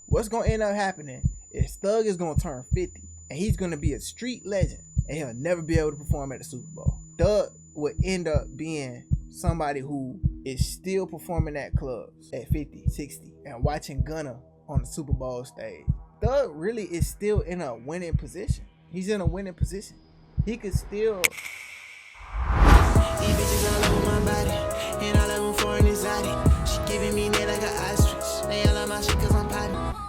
what's gonna end up happening is Thug is gonna turn 50 and he's gonna be a street legend and he'll never be able to perform at the Super Bowl. Thug would end up being somebody who is still performing at clubs at 50, 60 and watching Gunna on the Super Bowl stage. Thug really is still in a winning position. He's in a winning position. He could still. These bitches all over my body, and all of them foreign exotic. She giving me neck like an ostrich. They all on my shit cause I'm popping.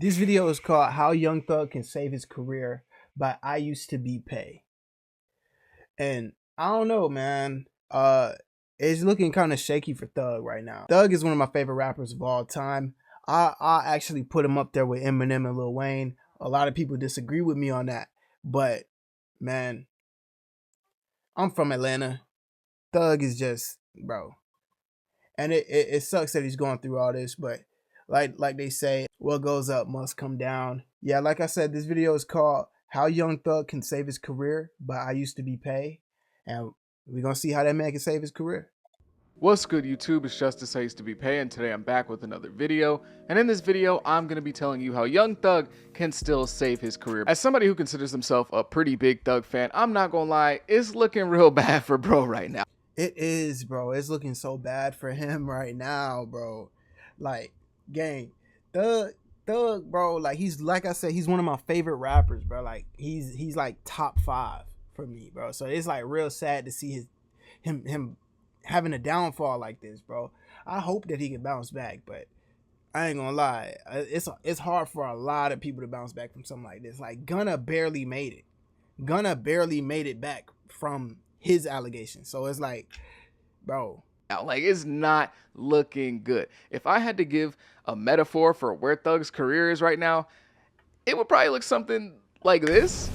This video is called How Young Thug Can Save His Career by I Used to Be Pay. And I don't know, man. It's looking kind of shaky for Thug right now. Thug is one of my favorite rappers of all time. I actually put him up there with Eminem and Lil Wayne. A lot of people disagree with me on that. But, man, I'm from Atlanta. Thug is just, bro. And it sucks that he's going through all this, but like they say, what goes up must come down. Yeah, like I said, this video is called How Young Thug Can Save His Career by I Used to Be Pay. And we're going to see how that man can save his career. What's good, YouTube? It's Justice I Used to Be Pay, and today I'm back with another video. And in this video, I'm going to be telling you how Young Thug can still save his career. As somebody who considers himself a pretty big Thug fan, I'm not going to lie, it's looking real bad for bro right now. It is, bro. It's looking so bad for him right now, bro. Like, gang, Thug, bro, like he's, like I said, he's one of my favorite rappers, bro. Like he's like top 5 for me, bro. So it's like real sad to see him having a downfall like this, bro. I hope that he can bounce back, but I ain't gonna lie, it's hard for a lot of people to bounce back from something like this. Like Gunna barely made it. Gunna barely made it back from his allegations. So it's like, bro, like it's not looking good. If I had to give a metaphor for where Thug's career is right now, it would probably look something like this.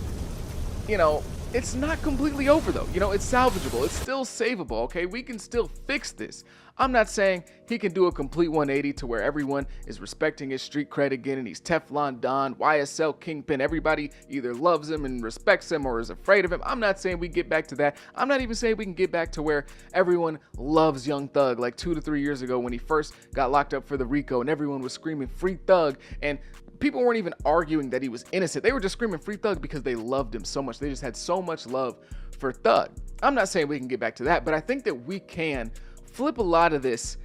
You know, it's not completely over though. You know, it's salvageable. It's still savable, okay? We can still fix this. I'm not saying he can do a complete 180 to where everyone is respecting his street cred again and he's Teflon Don, YSL Kingpin. Everybody either loves him and respects him or is afraid of him. I'm not saying we get back to that. I'm not even saying we can get back to where everyone loves Young Thug like 2 to 3 years ago when he first got locked up for the RICO and everyone was screaming free Thug, and people weren't even arguing that he was innocent. They were just screaming free Thug because they loved him so much. They just had so much love for Thug. I'm not saying we can get back to that, but I think that we can flip a lot of this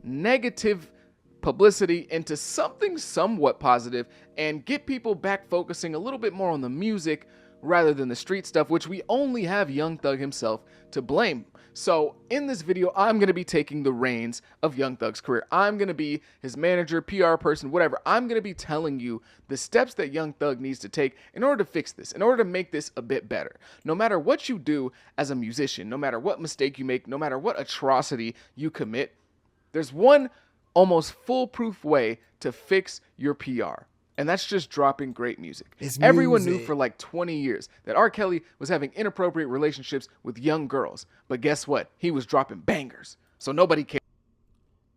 negative publicity into something somewhat positive and get people back focusing a little bit more on the music rather than the street stuff, which we only have Young Thug himself to blame. So in this video, I'm going to be taking the reins of Young Thug's career. I'm going to be his manager, PR person, whatever. I'm going to be telling you the steps that Young Thug needs to take in order to fix this, in order to make this a bit better. No matter what you do as a musician, no matter what mistake you make, no matter what atrocity you commit, there's one almost foolproof way to fix your PR. And that's just dropping great music. Everyone knew for like 20 years that R. Kelly was having inappropriate relationships with young girls. But guess what? He was dropping bangers. So nobody cared.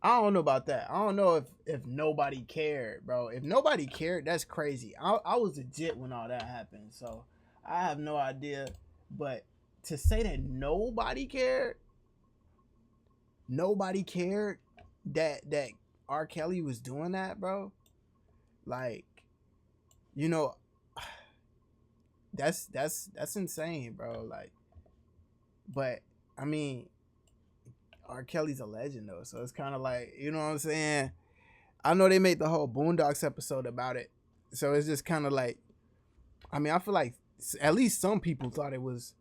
I don't know about that. I don't know if nobody cared, bro. If nobody cared, that's crazy. I was legit when all that happened. So I have no idea. But to say that nobody cared that R. Kelly was doing that, bro. Like, you know, that's insane, bro. Like, but I mean, R. Kelly's a legend though, so it's kind of like, you know what I'm saying? I know they made the whole Boondocks episode about it, so it's just kind of like, I mean, I feel like at least some people thought it was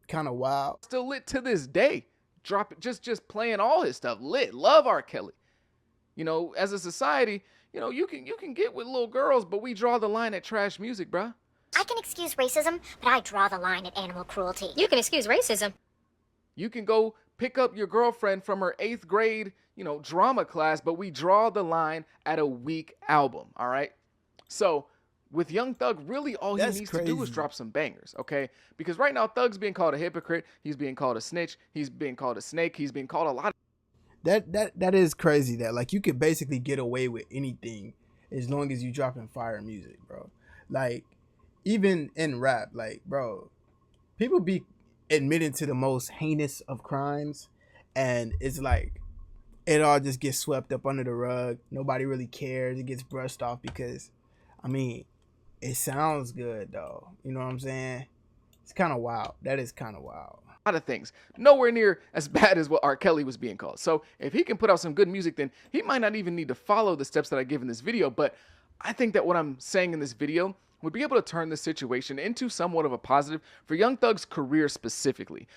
kind of wild. Still lit to this day. Drop it, just playing all his stuff. Lit, love R. Kelly. You know, as a society, you know, you can get with little girls, but we draw the line at trash music, bruh. I can excuse racism, but I draw the line at animal cruelty. You can excuse racism. You can go pick up your girlfriend from her 8th grade, you know, drama class, but we draw the line at a weak album, all right? So with Young Thug, really all he needs to do is drop some bangers, okay? Because right now, Thug's being called a hypocrite. He's being called a snitch. He's being called a snake. He's being called a lot of... That is crazy that like you could basically get away with anything as long as you dropping fire music, bro. Like even in rap, like, bro, people be admitting to the most heinous of crimes and it's like it all just gets swept up under the rug. Nobody really cares. It gets brushed off because, I mean, it sounds good though. You know what I'm saying? It's kind of wild. That is kind of wild. Lot of things. Nowhere near as bad as what R. Kelly was being called. So if he can put out some good music, then he might not even need to follow the steps that I give in this video. But I think that what I'm saying in this video would be able to turn this situation into somewhat of a positive for Young Thug's career specifically.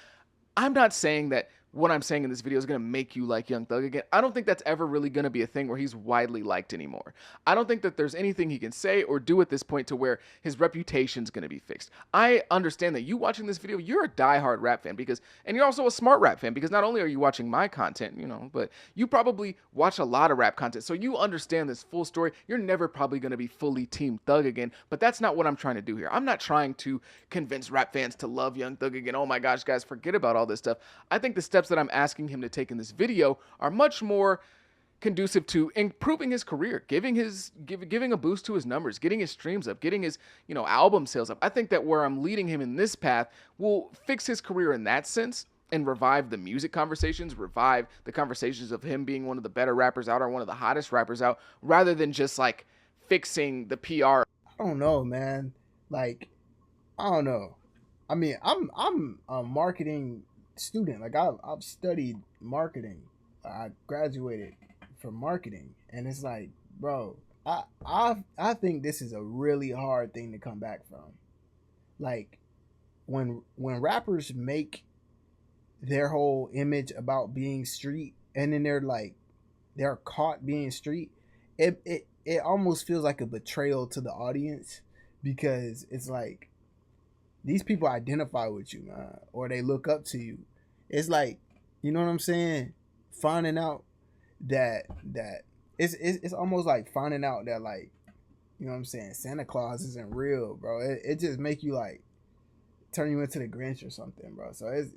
I'm not saying that what I'm saying in this video is going to make you like Young Thug again. I don't think that's ever really going to be a thing where he's widely liked anymore. I don't think that there's anything he can say or do at this point to where his reputation's going to be fixed. I understand that you watching this video, you're a diehard rap fan because, and you're also a smart rap fan because not only are you watching my content, you know, but you probably watch a lot of rap content. So you understand this full story. You're never probably going to be fully Team Thug again, but that's not what I'm trying to do here. I'm not trying to convince rap fans to love Young Thug again. Oh my gosh, guys, forget about all this stuff. I think the steps that I'm asking him to take in this video are much more conducive to improving his career, giving a boost to his numbers, getting his streams up, getting his, album sales up. I think that where I'm leading him in this path will fix his career in that sense and revive the music conversations, revive the conversations of him being one of the better rappers out or one of the hottest rappers out, rather than just like fixing the PR. I don't know, man. Like, I don't know. I mean, I'm a marketing student. Like, I've studied marketing. I graduated from marketing, and it's like, bro, I think this is a really hard thing to come back from. Like, when rappers make their whole image about being street, and then they're caught being street, it almost feels like a betrayal to the audience, because it's like these people identify with you, man, or they look up to you. It's like, you know what I'm saying? Finding out that it's almost like finding out that, like, you know what I'm saying, Santa Claus isn't real, bro. It just make you like turn you into the Grinch or something, bro. So it's,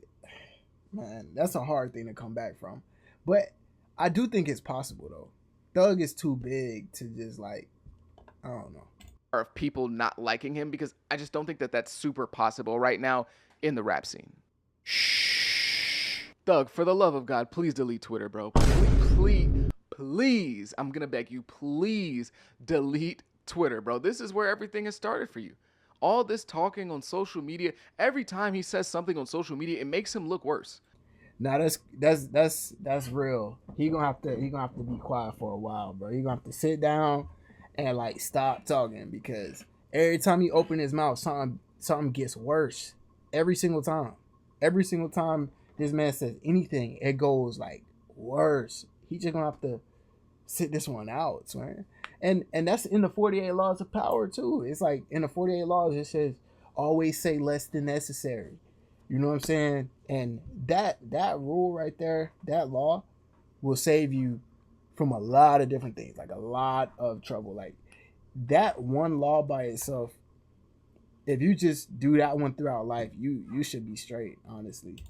man, that's a hard thing to come back from. But I do think it's possible though. Thug is too big to just like, I don't know, of people not liking him, because I just don't think that that's super possible right now in the rap scene. Shh. Thug, for the love of God, please delete Twitter, bro. Please. I'm gonna beg you, please delete Twitter, bro. This is where everything has started for you. All this talking on social media, every time he says something on social media, it makes him look worse. Now that's real. He gonna have to be quiet for a while, bro. He gonna have to sit down and like stop talking, because every time he open his mouth, something gets worse. Every single time this man says anything, it goes like worse. He just gonna have to sit this one out, man. And that's in the 48 laws of power too. It's like in the 48 laws it says always say less than necessary. You know what I'm saying? And that rule right there, that law, will save you from a lot of different things, like a lot of trouble. Like that one law by itself, if you just do that one throughout life, you should be straight, honestly.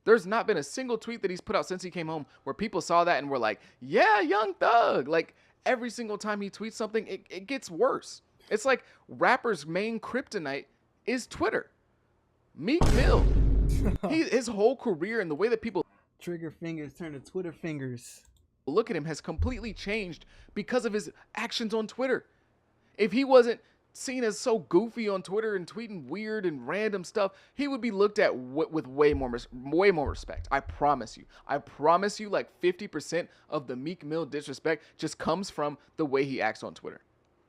There's not been a single tweet that he's put out since he came home where people saw that and were like, yeah, Young Thug. Like every single time he tweets something, it gets worse. It's like rappers' main kryptonite is Twitter. Meek Mill, his whole career and the way that people trigger fingers turn to Twitter fingers look at him has completely changed because of his actions on Twitter. If he wasn't seen as so goofy on Twitter and tweeting weird and random stuff, he would be looked at with way more respect. I promise you, like 50% of the Meek Mill disrespect just comes from the way he acts on Twitter.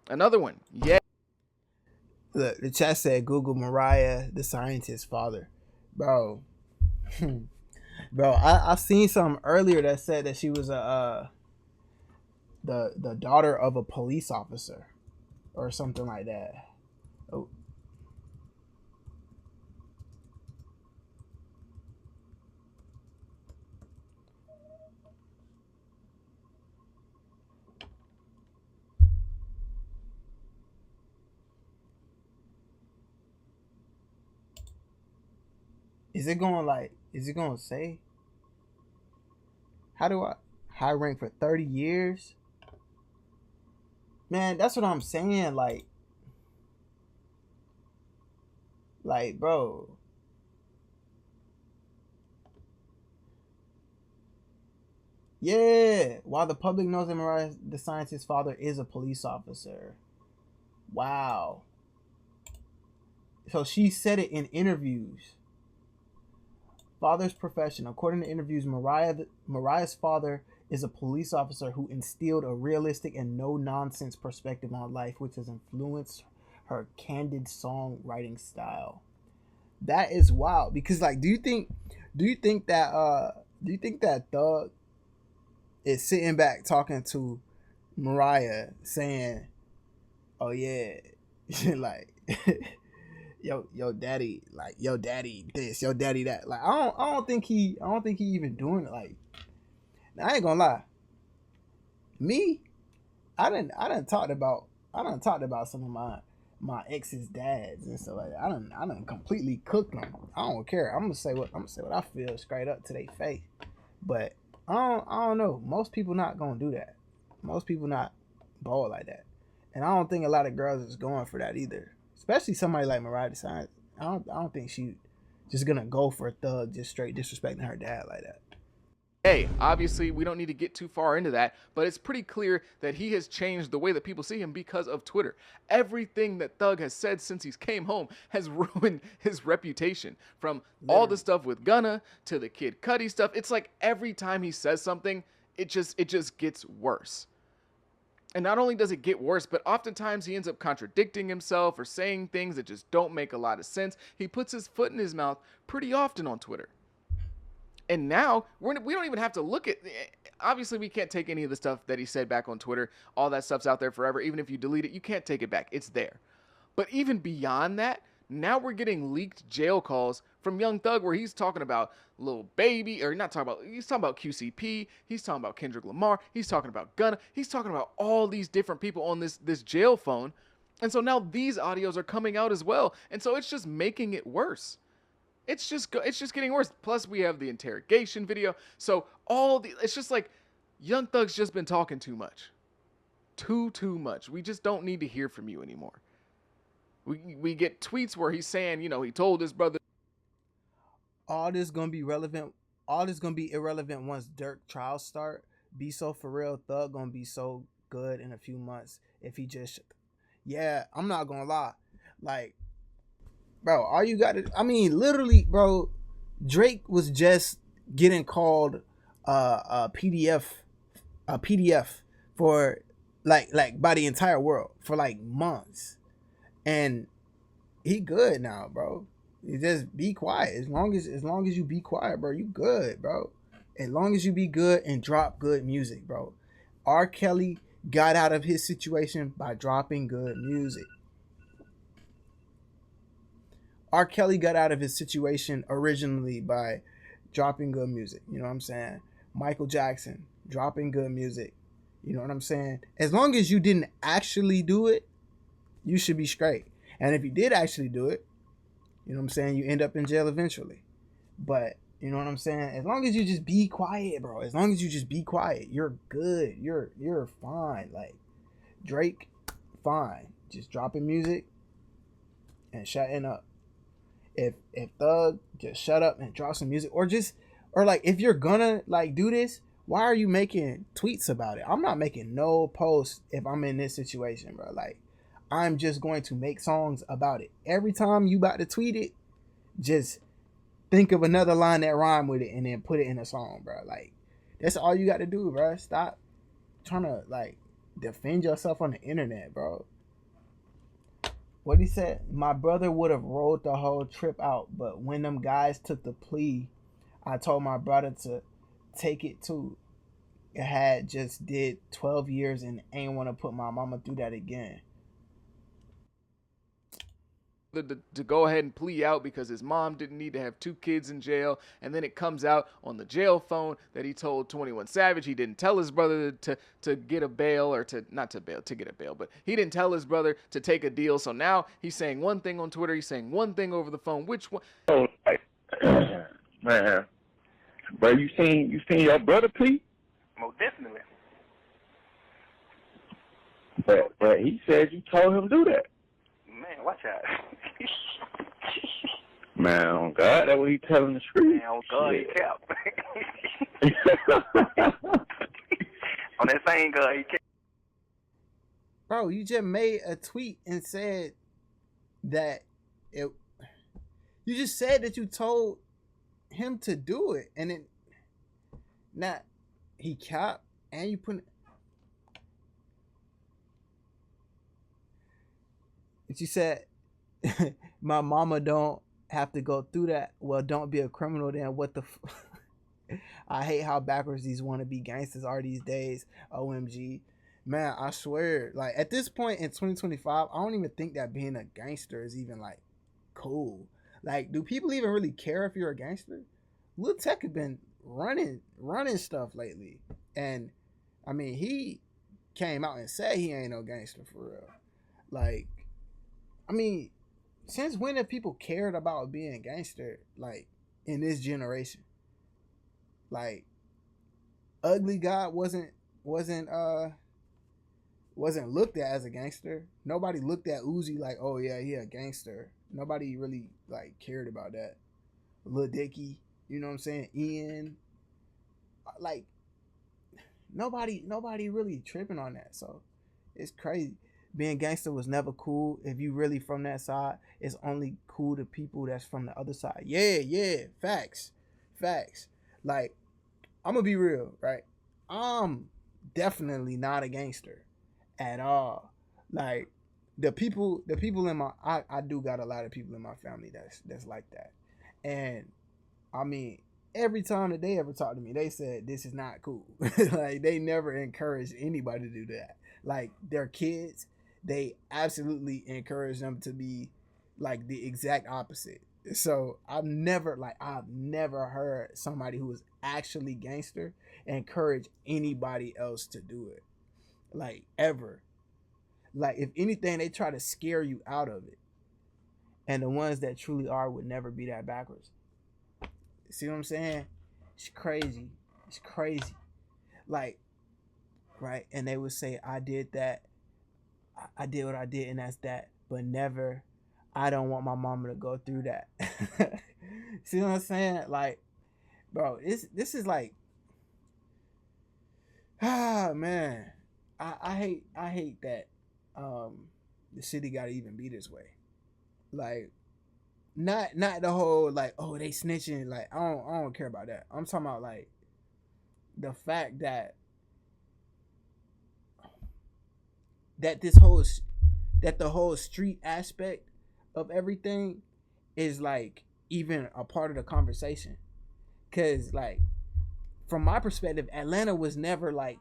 Another one, yeah. Look, the chat said Google Mariah the scientist's father. Bro. Bro, I seen something earlier that said that she was the daughter of a police officer or something like that. Oh. Is it going to say high rank for 30 years? Man, that's what I'm saying. Like, bro. Yeah, while the public knows that Mariah the Scientist's father is a police officer. Wow. So she said it in interviews. Father's profession. According to interviews, Mariah's father is a police officer who instilled a realistic and no-nonsense perspective on life, which has influenced her candid songwriting style. That is wild. Because like, do you think that Thug is sitting back talking to Mariah saying, "Oh yeah," like yo daddy, like yo daddy this, yo daddy that. Like I don't think he even doing it. Like, now, I ain't gonna lie. Me, I done talked about some of my ex's dads and stuff like that. I done completely cooked them. I don't care. I'm gonna say what I feel straight up to their face. But I don't know. Most people not gonna do that. Most people not bold like that. And I don't think a lot of girls is going for that either. Especially somebody like Mariah the Science. I don't think she just gonna go for a Thug just straight disrespecting her dad like that. Hey, obviously, we don't need to get too far into that, but it's pretty clear that he has changed the way that people see him because of Twitter. Everything that Thug has said since he's came home has ruined his reputation. From all the stuff with Gunna to the Kid Cudi stuff, it's like every time he says something, it just gets worse. And not only does it get worse, but oftentimes he ends up contradicting himself or saying things that just don't make a lot of sense. He puts his foot in his mouth pretty often on Twitter. And now we don't even have to look at. Obviously, we can't take any of the stuff that he said back on Twitter. All that stuff's out there forever. Even if you delete it, you can't take it back. It's there. But even beyond that, now we're getting leaked jail calls from Young Thug where he's talking about Lil Baby, or not talking about. He's talking about QCP. He's talking about Kendrick Lamar. He's talking about Gunna. He's talking about all these different people on this jail phone. And so now these audios are coming out as well. And so it's just making it worse. It's just getting worse. Plus, we have the interrogation video. So it's just like Young Thug's just been talking too much, too much. We just don't need to hear from you anymore. We get tweets where he's saying, he told his brother. All this gonna be relevant. All this gonna be irrelevant once Dirk trials start. Be so for real. Thug gonna be so good in a few months if he just. Yeah, I'm not gonna lie. Like, bro, all you got to, I mean, literally, bro, Drake was just getting called a PDF for like by the entire world for like months. And he good now, bro. You just be quiet. As long as you be quiet, bro, you good, bro. As long as you be good and drop good music, bro. R. Kelly got out of his situation by dropping good music. R. Kelly got out of his situation originally by dropping good music. You know what I'm saying? Michael Jackson dropping good music. You know what I'm saying? As long as you didn't actually do it, you should be straight. And if you did actually do it, you know what I'm saying, you end up in jail eventually. But you know what I'm saying? As long as you just be quiet, bro. As long as you just be quiet, you're good. You're fine. Like Drake, fine. Just dropping music and shutting up. If Thug just shut up and drop some music, or like if you're gonna like do this, why are you making tweets about it? I'm not making no posts if I'm in this situation, bro. Like, I'm just going to make songs about it. Every time you about to tweet it, just think of another line that rhyme with it and then put it in a song, bro. Like, that's all you got to do, bro. Stop trying to like defend yourself on the internet, bro. What he said, my brother would have rolled the whole trip out, but when them guys took the plea, I told my brother to take it too. It had just did 12 years and ain't want to put my mama through that again. To go ahead and plea out because his mom didn't need to have 2 kids in jail, and then it comes out on the jail phone that he told 21 Savage he didn't tell his brother to get a bail, or to get a bail, but he didn't tell his brother to take a deal. So now he's saying one thing on Twitter, he's saying one thing over the phone. Which one? Oh, man, bro, you seen your brother plea? Most definitely. But he said you told him to do that. Man, watch out. Man, on God, that's what he telling the street. Man, on God, he cap. On that same he can't. Bro, you just made a tweet and said that it. You just said that you told him to do it, and then not he capped, and you put. But you said my mama don't have to go through that. Well, don't be a criminal then. What the? I hate how backwards these wannabe gangsters are these days. OMG. Man, I swear, like at this point in 2025, I don't even think that being a gangster is even like cool. Like, do people even really care if you're a gangster? Lil Tech has been running stuff lately, and I mean, he came out and said he ain't no gangster for real. Like, I mean, since when have people cared about being a gangster? Like in this generation, like Ugly God wasn't looked at as a gangster. Nobody looked at Uzi like, oh yeah, he a gangster. Nobody really like cared about that. Lil Dicky, you know what I'm saying? Ian, like nobody really tripping on that. So it's crazy. Being gangster was never cool. If you really from that side, it's only cool to people that's from the other side. Yeah, facts. Like, I'm gonna be real, right? I'm definitely not a gangster at all. Like the people in my I do got a lot of people in my family that's like that. And I mean, every time that they ever talk to me, they said this is not cool. Like they never encouraged anybody to do that. Like their kids, they absolutely encourage them to be like the exact opposite. So I've never heard somebody who was actually gangster encourage anybody else to do it. Like ever. Like if anything, they try to scare you out of it. And the ones that truly are would never be that backwards. See what I'm saying? It's crazy. Like, right? And they would say, I did that. I did what I did, and that's that. But never, I don't want my mama to go through that. See what I'm saying? Like, bro, this is like, man, I hate that the city gotta even be this way. Like, not the whole like, oh, they snitching. Like, I don't care about that. I'm talking about like the fact that the whole street aspect of everything is like even a part of the conversation. Cause like from my perspective, Atlanta was never like,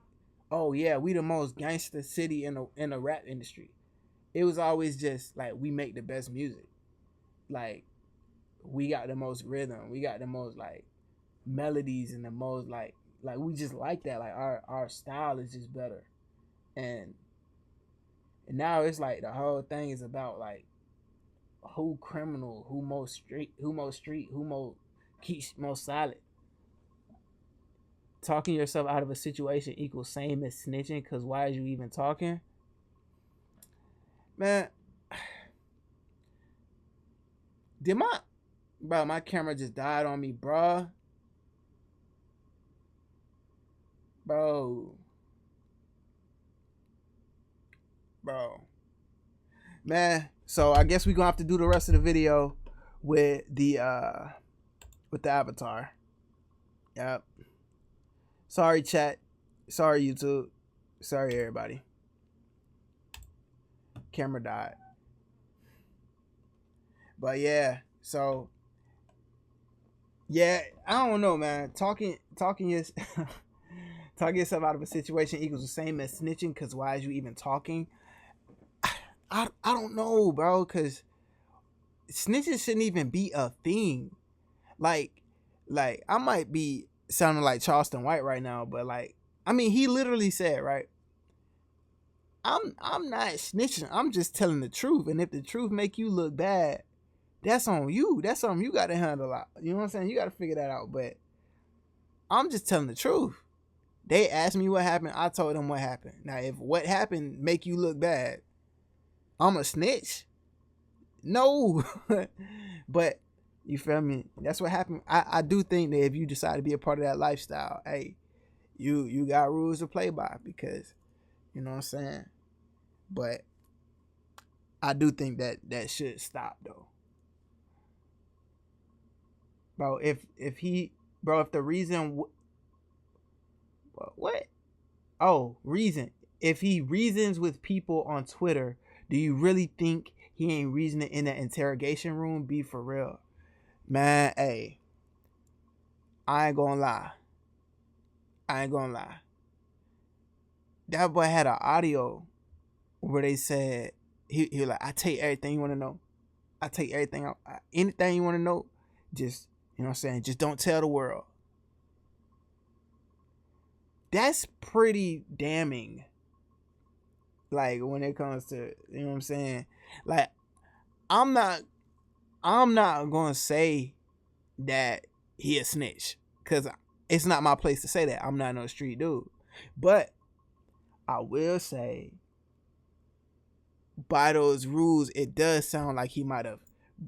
oh yeah, we the most gangster city in the rap industry. It was always just like, we make the best music. Like we got the most rhythm, we got the most like melodies, and the most like we just like that. Like our style is just better. And now it's like the whole thing is about like who criminal, who most street, who keeps most silent. Talking yourself out of a situation equals same as snitching, because why is you even talking? Man, did my camera just died on me, bruh. Bro. Man, so I guess we're gonna have to do the rest of the video with the avatar. Yep. Sorry chat. Sorry YouTube. Sorry everybody. Camera died. But yeah, so yeah, I don't know, man. Talking is talking yourself out of a situation equals the same as snitching, because why is you even talking? I don't know, bro, because snitching shouldn't even be a thing. Like I might be sounding like Charleston White right now, but like, I mean, he literally said, right, I'm not snitching, I'm just telling the truth. And if the truth make you look bad, that's on you. That's something you got to handle out. You know what I'm saying? You got to figure that out. But I'm just telling the truth. They asked me what happened. I told them what happened. Now, if what happened make you look bad, I'm a snitch? No. But you feel me? That's what happened. I do think that if you decide to be a part of that lifestyle, hey, you got rules to play by, because you know what I'm saying. But I do think that should stop though, bro. If the reason what? Oh, reason. If he reasons with people on Twitter, do you really think he ain't reasoning in the interrogation room? Be for real, man. Hey, I ain't gonna lie. That boy had an audio where they said he was like, I take everything you want to know. I take everything out. Anything you want to know, just, you know what I'm saying, just don't tell the world. That's pretty damning. Like, when it comes to, you know what I'm saying? Like, I'm not gonna say that he a snitch, because it's not my place to say that. I'm not no street dude. But I will say, by those rules, it does sound like he might have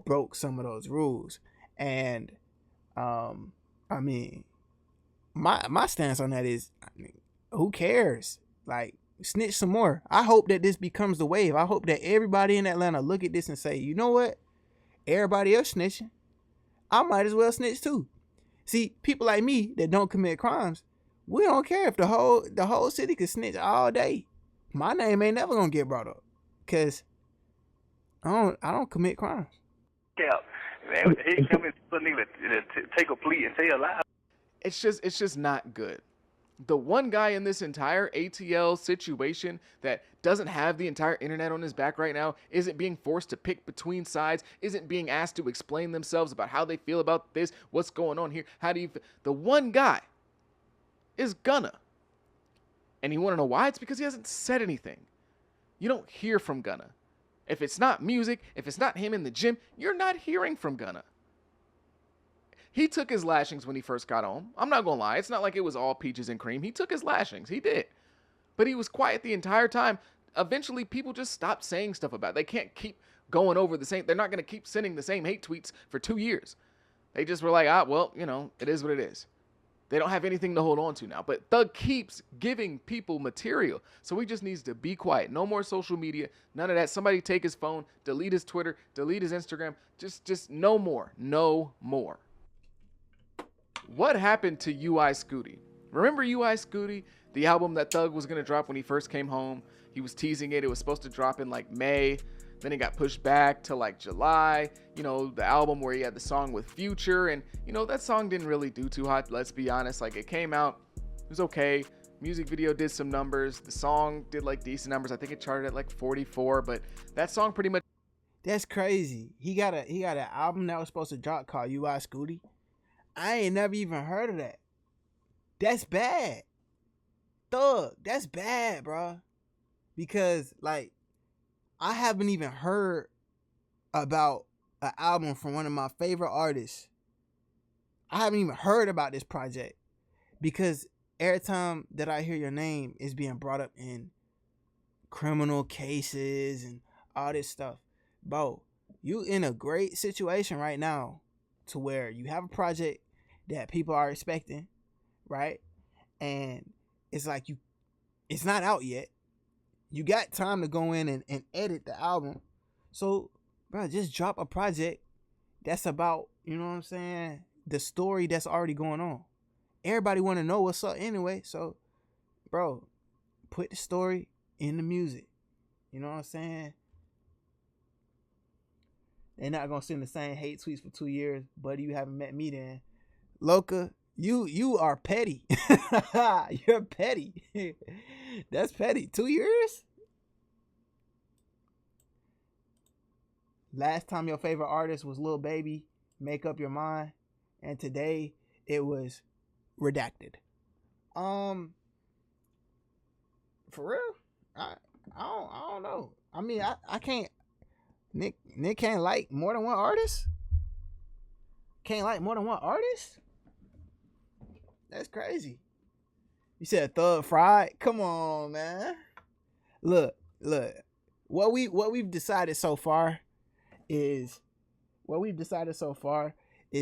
broke some of those rules. And I mean, my stance on that is, who cares? Like, snitch some more. I hope that this becomes the wave. I hope that everybody in Atlanta look at this and say, you know what? Everybody else snitching, I might as well snitch too. See, people like me that don't commit crimes, we don't care if the whole city could snitch all day. My name ain't never gonna get brought up, cause I don't commit crimes. Cap, man, he come in for nigga to take a plea and say a lie. It's just not good. The one guy in this entire ATL situation that doesn't have the entire internet on his back right now, isn't being forced to pick between sides, isn't being asked to explain themselves about how they feel about this, what's going on here, how do you feel? The one guy is Gunna. And you want to know why? It's because he hasn't said anything. You don't hear from Gunna. If it's not music, if it's not him in the gym, you're not hearing from Gunna. He took his lashings when he first got home. I'm not going to lie. It's not like it was all peaches and cream. He took his lashings. He did. But he was quiet the entire time. Eventually, people just stopped saying stuff about it. They can't keep going over the same. They're not going to keep sending the same hate tweets for 2 years. They just were like, well, you know, it is what it is. They don't have anything to hold on to now. But Thug keeps giving people material. So he just needs to be quiet. No more social media. None of that. Somebody take his phone, delete his Twitter, delete his Instagram. Just no more. No more. What happened to UI Scooty? Remember UI Scooty? The album that Thug was going to drop when he first came home. He was teasing it. It was supposed to drop in like May. Then it got pushed back to like July. You know, the album where he had the song with Future. And, you know, that song didn't really do too hot. Let's be honest. Like, it came out. It was okay. Music video did some numbers. The song did like decent numbers. I think it charted at like 44. But that song pretty much. That's crazy. He got an album that was supposed to drop called UI Scooty. I ain't never even heard of that. That's bad. Thug, that's bad, bro. Because, like, I haven't even heard about an album from one of my favorite artists. I haven't even heard about this project. Because every time that I hear your name, it's being brought up in criminal cases and all this stuff. Bro, you in a great situation right now to where you have a project that people are expecting, right? And it's like it's not out yet. You got time to go in and edit the album. So, bro, just drop a project that's about, you know what I'm saying, the story that's already going on. Everybody want to know what's up anyway. So, bro, put the story in the music. You know what I'm saying? They're not going to send the same hate tweets for 2 years. Buddy, you haven't met me then. Loca, you are petty. You're petty. That's petty. 2 years? Last time your favorite artist was Lil Baby, Make Up Your Mind. And today it was Redacted. For real? I don't know. I mean, I can't. Nick can't like more than one artist? Can't like more than one artist? That's crazy. You said Thug Fried? Come on, man. Look. What we've decided so far is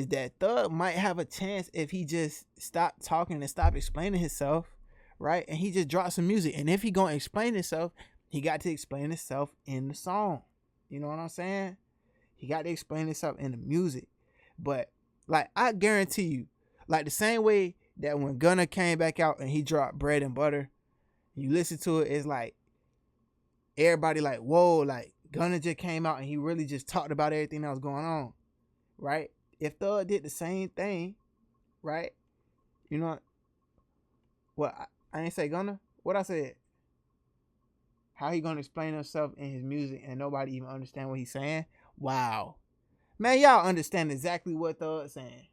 that Thug might have a chance if he just stopped talking and stopped explaining himself. right? And he just dropped some music. And if he gonna explain himself, he got to explain himself in the song. You know what I'm saying? He got to explain himself in the music. But like, I guarantee you, like the same way that when Gunna came back out and he dropped Bread and Butter, you listen to it, it's like everybody like, whoa, like Gunna just came out and he really just talked about everything that was going on, right? If Thug did the same thing, right? You know what? I ain't say Gunna. What I said? How he gonna explain himself in his music and nobody even understand what he's saying? Wow. Man, y'all understand exactly what Thug's saying.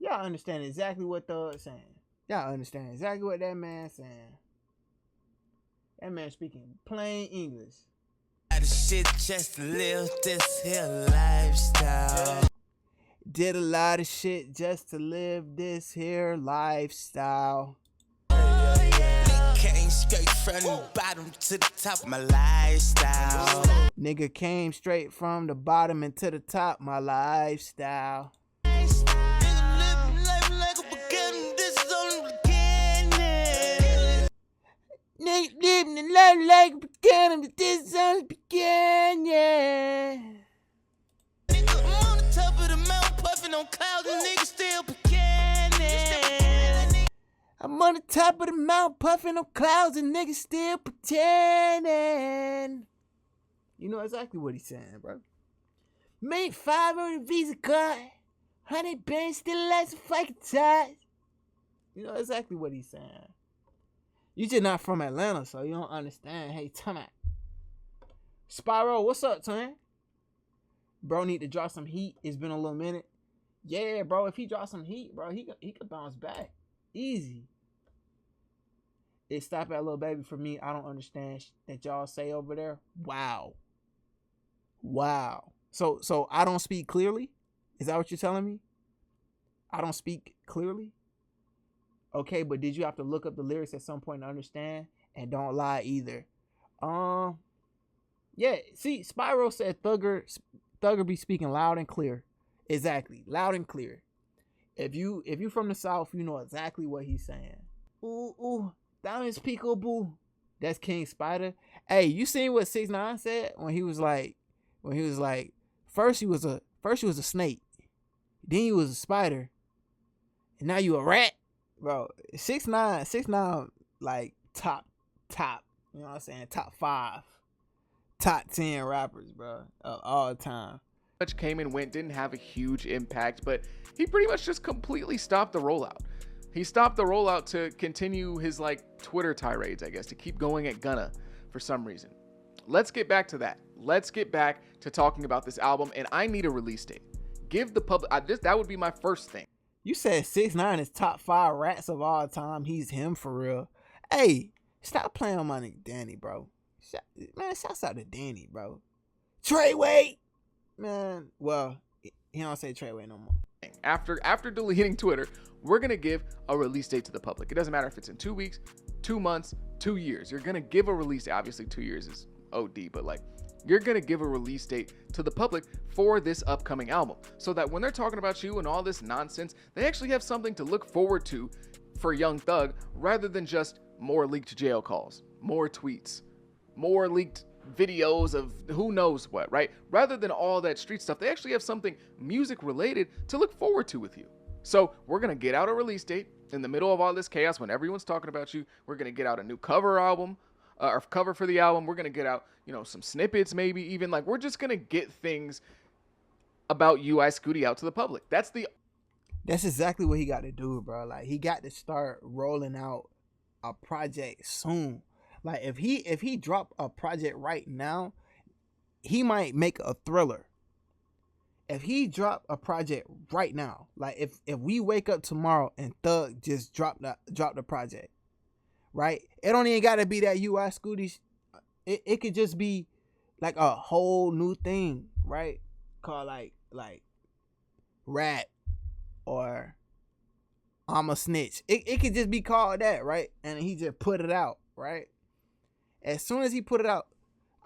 Y'all understand exactly what Thug's saying. Y'all understand exactly what that man's saying. That man speaking plain English. Shit just to live this here lifestyle. Did a lot of shit just to live this here lifestyle. Came straight from the bottom to the top of my lifestyle. Nigga came straight from the bottom and to the top, my lifestyle. Nigga living the life like a beginning, but this is only beginning. I'm on the top of the mountain, puffing on clouds, and niggas still beginning. I'm on the top of the mountain, puffing on clouds, and niggas still pretending. You know exactly what he's saying, bro. Made 5 on the Visa card, 100 bands still lasts a fucking time. You know exactly what he's saying. You just not from Atlanta, so you don't understand. Hey, time out. Spyro, what's up, twin? Bro need to drop some heat. It's been a little minute. Yeah, bro, if he drops some heat, bro, he could bounce back. Easy. It stop at Lil Baby for me. I don't understand that y'all say over there. Wow. Wow. So I don't speak clearly? Is that what you're telling me? I don't speak clearly? Okay, but did you have to look up the lyrics at some point to understand? And don't lie either. Yeah, see, Spyro said Thugger be speaking loud and clear. Exactly, loud and clear. If you from the South, you know exactly what he's saying. Ooh, down is peekaboo. That's King Spider. Hey, you seen what 6ix9ine said when he was like, first you was a snake, then you was a spider, and now you a rat. Bro, 6ix9ine, like top, you know what I'm saying? Top 5, top 10 rappers, bro, of all time. Much came and went, didn't have a huge impact, but he pretty much just completely stopped the rollout. He stopped the rollout to continue his like Twitter tirades, I guess, to keep going at Gunna for some reason. Let's get back to that. Let's get back to talking about this album, and I need a release date. Give the public, that would be my first thing. You said 6ix9ine is top 5 rats of all time. He's him for real. Hey, stop playing on my nigga Danny, bro. Man, shouts out to Danny, bro. Treyway, man. Well, he don't say Treyway no more. After deleting Twitter, we're gonna give a release date to the public. It doesn't matter if it's in 2 weeks, 2 months, 2 years. You're gonna give a release date. Obviously, 2 years is OD, but like, you're gonna give a release date to the public for this upcoming album, so that when they're talking about you and all this nonsense, they actually have something to look forward to for Young Thug, rather than just more leaked jail calls, more tweets, more leaked videos of who knows what, right? Rather than all that street stuff, they actually have something music related to look forward to with you. So we're gonna get out a release date in the middle of all this chaos when everyone's talking about you. We're gonna get out a new cover album, or cover for the album. We're gonna get out, you know, some snippets, maybe even, like, we're just gonna get things about you, I Scooty, out to the public. That's exactly what he got to do, bro. Like, he got to start rolling out a project soon. Like, if he drop a project right now, he might make a Thriller. If he drop a project right now, like if we wake up tomorrow and Thug just drop the project, right? It don't even gotta be that UI Scooty. It could just be like a whole new thing, right? Called like Rat or I'm a Snitch. It could just be called that, right? And he just put it out, right? As soon as he put it out,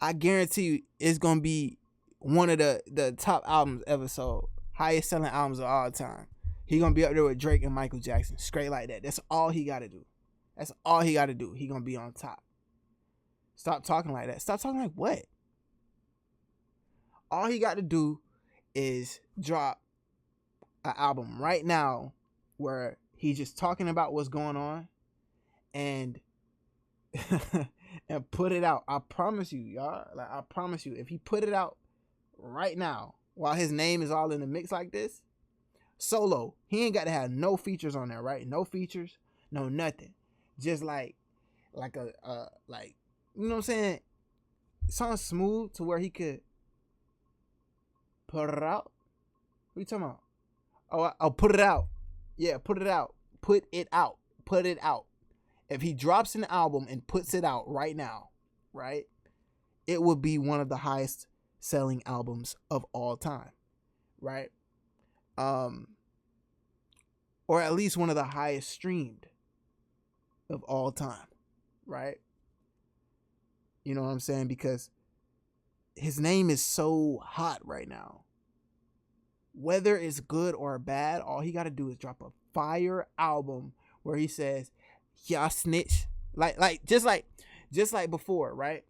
I guarantee you it's gonna be one of the top albums ever sold, highest selling albums of all time. He gonna be up there with Drake and Michael Jackson, straight like that. That's all he gotta do. That's all he gotta do. He gonna be on top. Stop talking like that. Stop talking like what? All he got to do is drop an album right now where he's just talking about what's going on and and put it out. I promise you, y'all. Like, I promise you, if he put it out right now while his name is all in the mix like this, solo, he ain't got to have no features on there, right? No features, no nothing. Just like a you know what I'm saying? Something smooth to where he could put it out. What are you talking about? Oh, I'll put it out. Yeah, put it out. Put it out. Put it out. If he drops an album and puts it out right now, right, it would be one of the highest selling albums of all time, right? Or at least one of the highest streamed of all time, right? You know what I'm saying? Because his name is so hot right now. Whether it's good or bad, all he got to do is drop a fire album where he says, "Y'all snitch." Just like before, right?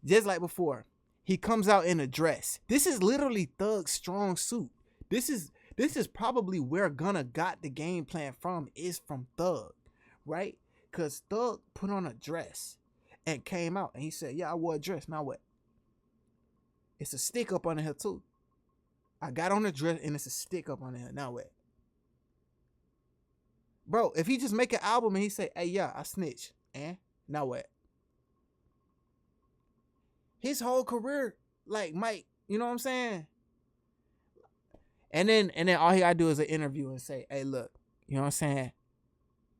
Just like before. He comes out in a dress. This is literally Thug's strong suit. This is probably where Gunna got the game plan from, is from Thug, right? Because Thug put on a dress and came out and he said, "Yeah, I wore a dress. Now what? It's a stick up under here too. I got on a dress and it's a stick up under here. Now what?" Bro, if he just make an album and he say, "Hey, yeah, I snitch," and now what? His whole career, like, Mike, you know what I'm saying? And then all he gotta do is an interview and say, "Hey, look, you know what I'm saying?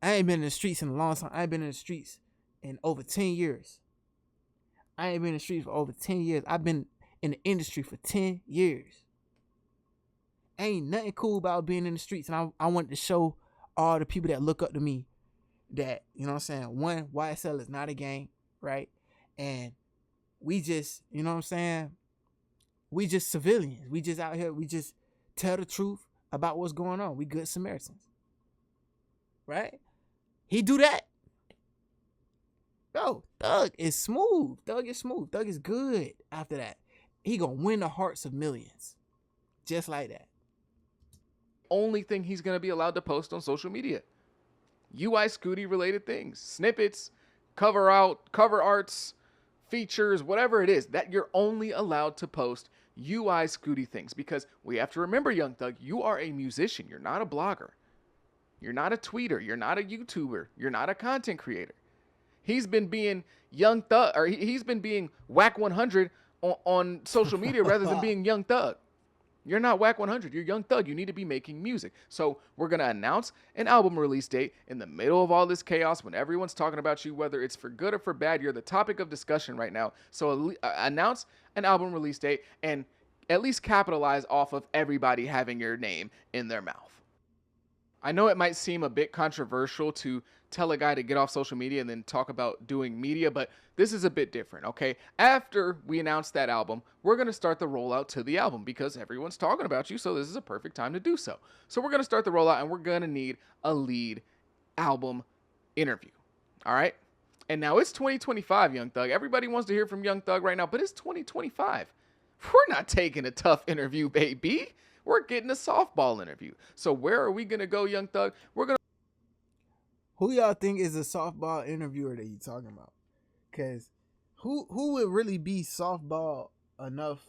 I ain't been in the streets in a long time. I ain't been in the streets in over 10 years. I ain't been in the streets for over 10 years. I've been in the industry for 10 years. Ain't nothing cool about being in the streets. And I wanted to show all the people that look up to me that, you know what I'm saying, one, YSL is not a gang, right? And we just, you know what I'm saying, we just civilians. We just out here, we just tell the truth about what's going on. We good Samaritans, right?" He do that. Bro, Thug is smooth. Thug is smooth. Thug is good after that. He gonna win the hearts of millions. Just like that. Only thing he's going to be allowed to post on social media. UI Scooty related things, snippets, cover arts, features, whatever it is, that you're only allowed to post UI Scooty things. Because we have to remember, Young Thug, you are a musician. You're not a blogger. You're not a tweeter. You're not a YouTuber. You're not a content creator. He's been being Young Thug, or he's been being Whack 100 on social media rather than being Young Thug. You're not Whack 100. You're Young Thug. You need to be making music. So we're going to announce an album release date in the middle of all this chaos when everyone's talking about you, whether it's for good or for bad. You're the topic of discussion right now. So announce an album release date and at least capitalize off of everybody having your name in their mouth. I know it might seem a bit controversial to tell a guy to get off social media and then talk about doing media, but this is a bit different, okay? After we announce that album, we're going to start the rollout to the album because everyone's talking about you, so this is a perfect time to do so. So we're going to start the rollout, and we're going to need a lead album interview, all right? And now it's 2025, Young Thug. Everybody wants to hear from Young Thug right now, but it's 2025. We're not taking a tough interview, baby. We're getting a softball interview. So where are we going to go, Young Thug? We're going to... Who y'all think is a softball interviewer that you talking about? Because who would really be softball enough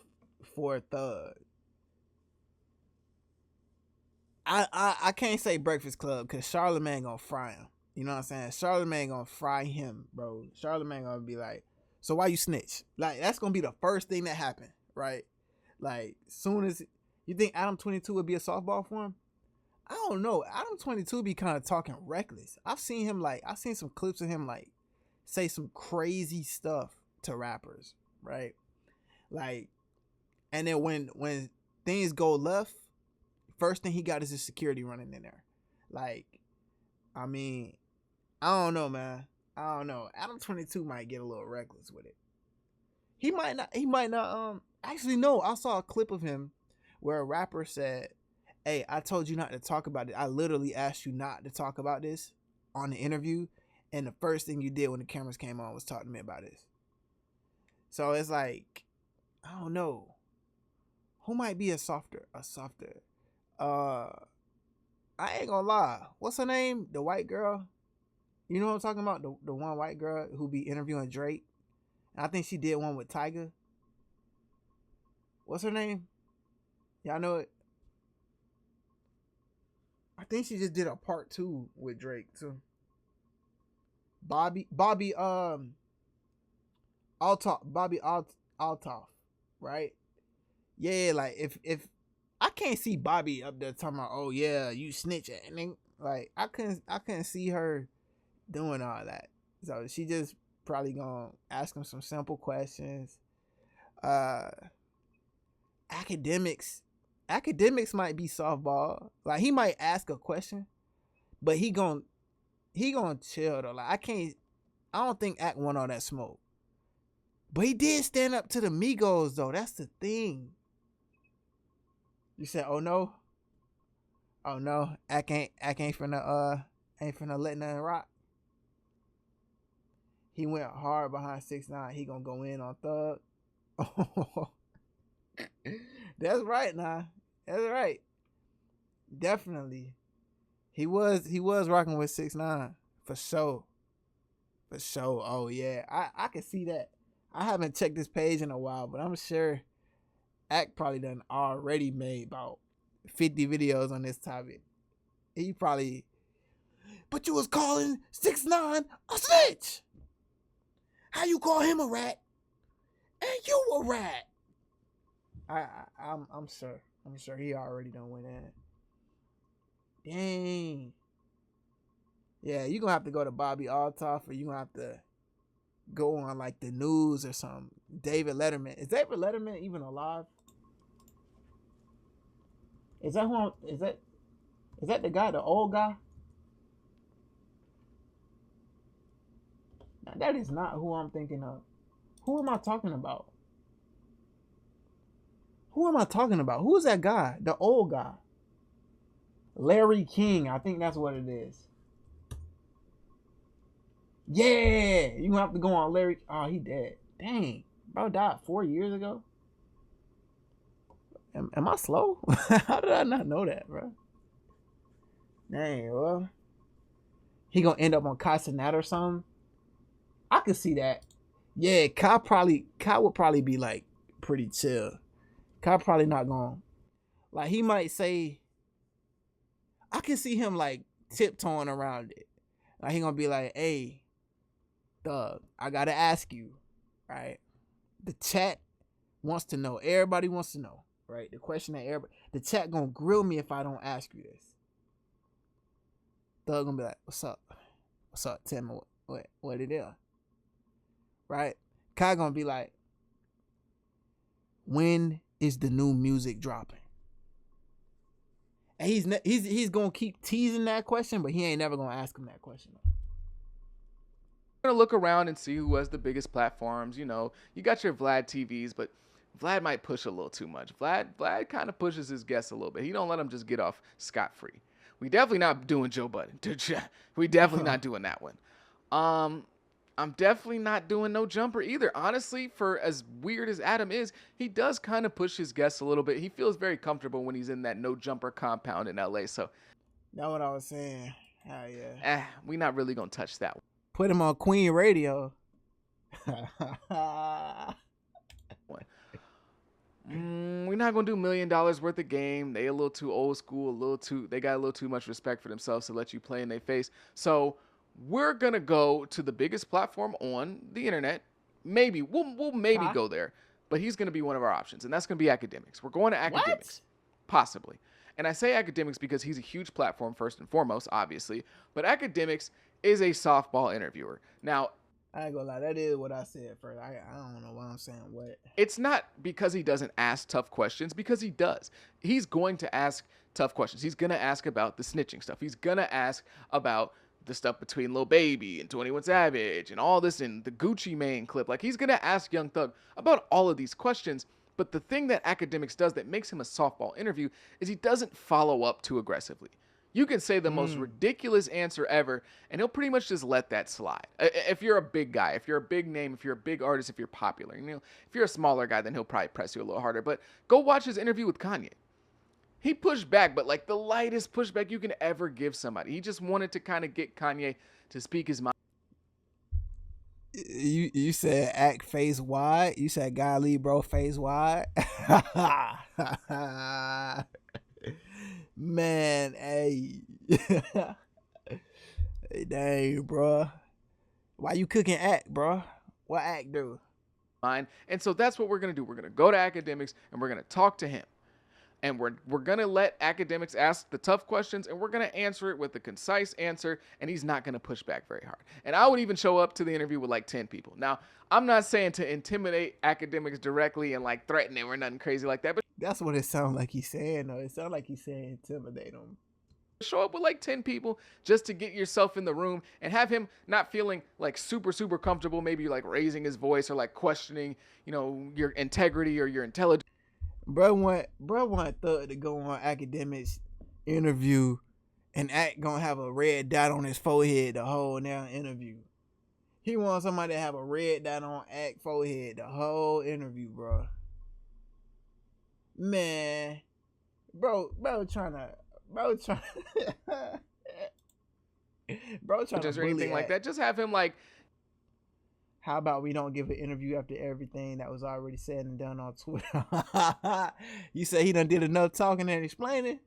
for Thug? I can't say Breakfast Club because Charlamagne gonna fry him. You know what I'm saying? Charlamagne gonna fry him, bro. Charlamagne gonna be like, "So why you snitch?" Like, that's gonna be the first thing that happened, right? Like, soon as... You think Adam 22 would be a softball for him? I don't know. Adam 22 be kind of talking reckless. I've seen some clips of him like say some crazy stuff to rappers, right? Like, and then when things go left, first thing he got is his security running in there. Like, I mean, I don't know, man. I don't know. Adam 22 might get a little reckless with it. He might not actually no, I saw a clip of him where a rapper said, hey, I told you not to talk about it. I literally asked you not to talk about this on the interview, and the first thing you did when the cameras came on was talk to me about this. So it's like, I don't know. Who might be a softer? I ain't gonna lie. What's her name? The white girl. You know what I'm talking about? The one white girl who be interviewing Drake. And I think she did one with Tyga. What's her name? Y'all know it? I think she just did a part 2 with Drake too. Bobby Altoff, right? Yeah, like if I can't see Bobby up there talking about, oh yeah, you snitch, and like I couldn't see her doing all that. So she just probably gonna ask him some simple questions. Academics might be softball. Like he might ask a question, but he gonna chill though. Like I don't think Act want all that smoke. But he did stand up to the Migos though. That's the thing. You said, oh no? Act ain't finna let nothing rock. He went hard behind 6ix9ine. He gonna go in on Thug. That's right now. That's right. Definitely. He was rocking with 6ix9ine. For sure. Oh yeah. I can see that. I haven't checked this page in a while, but I'm sure Act probably done already made about 50 videos on this topic. He probably, but you was calling 6ix9ine a snitch. How you call him a rat? And you a rat. I'm sure. I'm sure he already done went in. Dang. Yeah, you gonna have to go to Bobby Altoff, or you gonna have to go on like the news or something. David Letterman. Is David Letterman even alive? Is that the guy, the old guy? Now, that is not who I'm thinking of. Who am I talking about? Who's that guy? The old guy. Larry King. I think that's what it is. Yeah. You gonna have to go on Larry. Oh, he dead. Dang. Bro died 4 years ago. Am I slow? How did I not know that, bro? Dang, well. He gonna end up on Casanat or something? I could see that. Yeah, Kai would probably be like pretty chill. Kai probably not gonna, like, he might say, I can see him like tiptoeing around it. Like he gonna be like, hey, Thug, I gotta ask you, right? The chat wants to know. Everybody wants to know, right? The question that the chat gonna grill me if I don't ask you this. Thug gonna be like, what's up? Tell me what it is. Right? Kai gonna be like, when is the new music dropping? And he's gonna keep teasing that question, but he ain't never gonna ask him that question. Gonna look around and see who has the biggest platforms. You know, you got your Vlad TVs, but Vlad might push a little too much. Vlad kind of pushes his guests a little bit. He don't let them just get off scot-free. We definitely not doing Joe Budden. We definitely not doing that one. I'm definitely not doing No Jumper either. Honestly, for as weird as Adam is, he does kind of push his guests a little bit. He feels very comfortable when he's in that No Jumper compound in LA. So that's what I was saying. Hell yeah. We not really gonna touch that one. Put him on Queen Radio. We're not gonna do $1 million worth of game. They a little too old school, they got a little too much respect for themselves to let you play in their face. So we're gonna go to the biggest platform on the internet. Maybe we'll maybe go there, but he's gonna be one of our options, and that's gonna be Academics. We're going to Academics, possibly. And I say Academics because he's a huge platform first and foremost, obviously. But Academics is a softball interviewer. Now, I ain't gonna lie, that is what I said first. I don't know why I'm saying what. It's not because he doesn't ask tough questions, because he does. He's going to ask tough questions. He's going to ask about the snitching stuff. He's going to ask about the stuff between Lil Baby and 21 Savage and all this and the Gucci Mane clip. Like, he's going to ask Young Thug about all of these questions, But the thing that Academics does that makes him a softball interview is he doesn't follow up too aggressively. You can say the most ridiculous answer ever, and he'll pretty much just let that slide. If you're a big guy, if you're a big name, if you're a big artist, if you're popular, if you're a smaller guy, then he'll probably press you a little harder. But go watch his interview with Kanye. He pushed back, but like the lightest pushback you can ever give somebody. He just wanted to kind of get Kanye to speak his mind. You said act face wide. You said golly, bro, face wide. Man, hey. Hey, dang, bro. Why you cooking act, bro? What act do? And so that's what we're going to do. We're going to go to Academics and we're going to talk to him. And we're going to let Academics ask the tough questions, and we're going to answer it with a concise answer, and he's not going to push back very hard. And I would even show up to the interview with like 10 people. Now, I'm not saying to intimidate Academics directly and like threaten him or nothing crazy like that, but that's what it sounds like he's saying, though. It sounds like he's saying intimidate him. Show up with like 10 people just to get yourself in the room and have him not feeling like super comfortable, maybe like raising his voice or like questioning, your integrity or your intelligence. Bro want Thug to go on Academics interview and act gonna have a red dot on his forehead the whole now interview. He wants somebody to have a red dot on act forehead the whole interview, bro. Man, bro trying to Just or anything like that. Just have him like. How about we don't give an interview after everything that was already said and done on Twitter? You say he done did enough talking and explaining?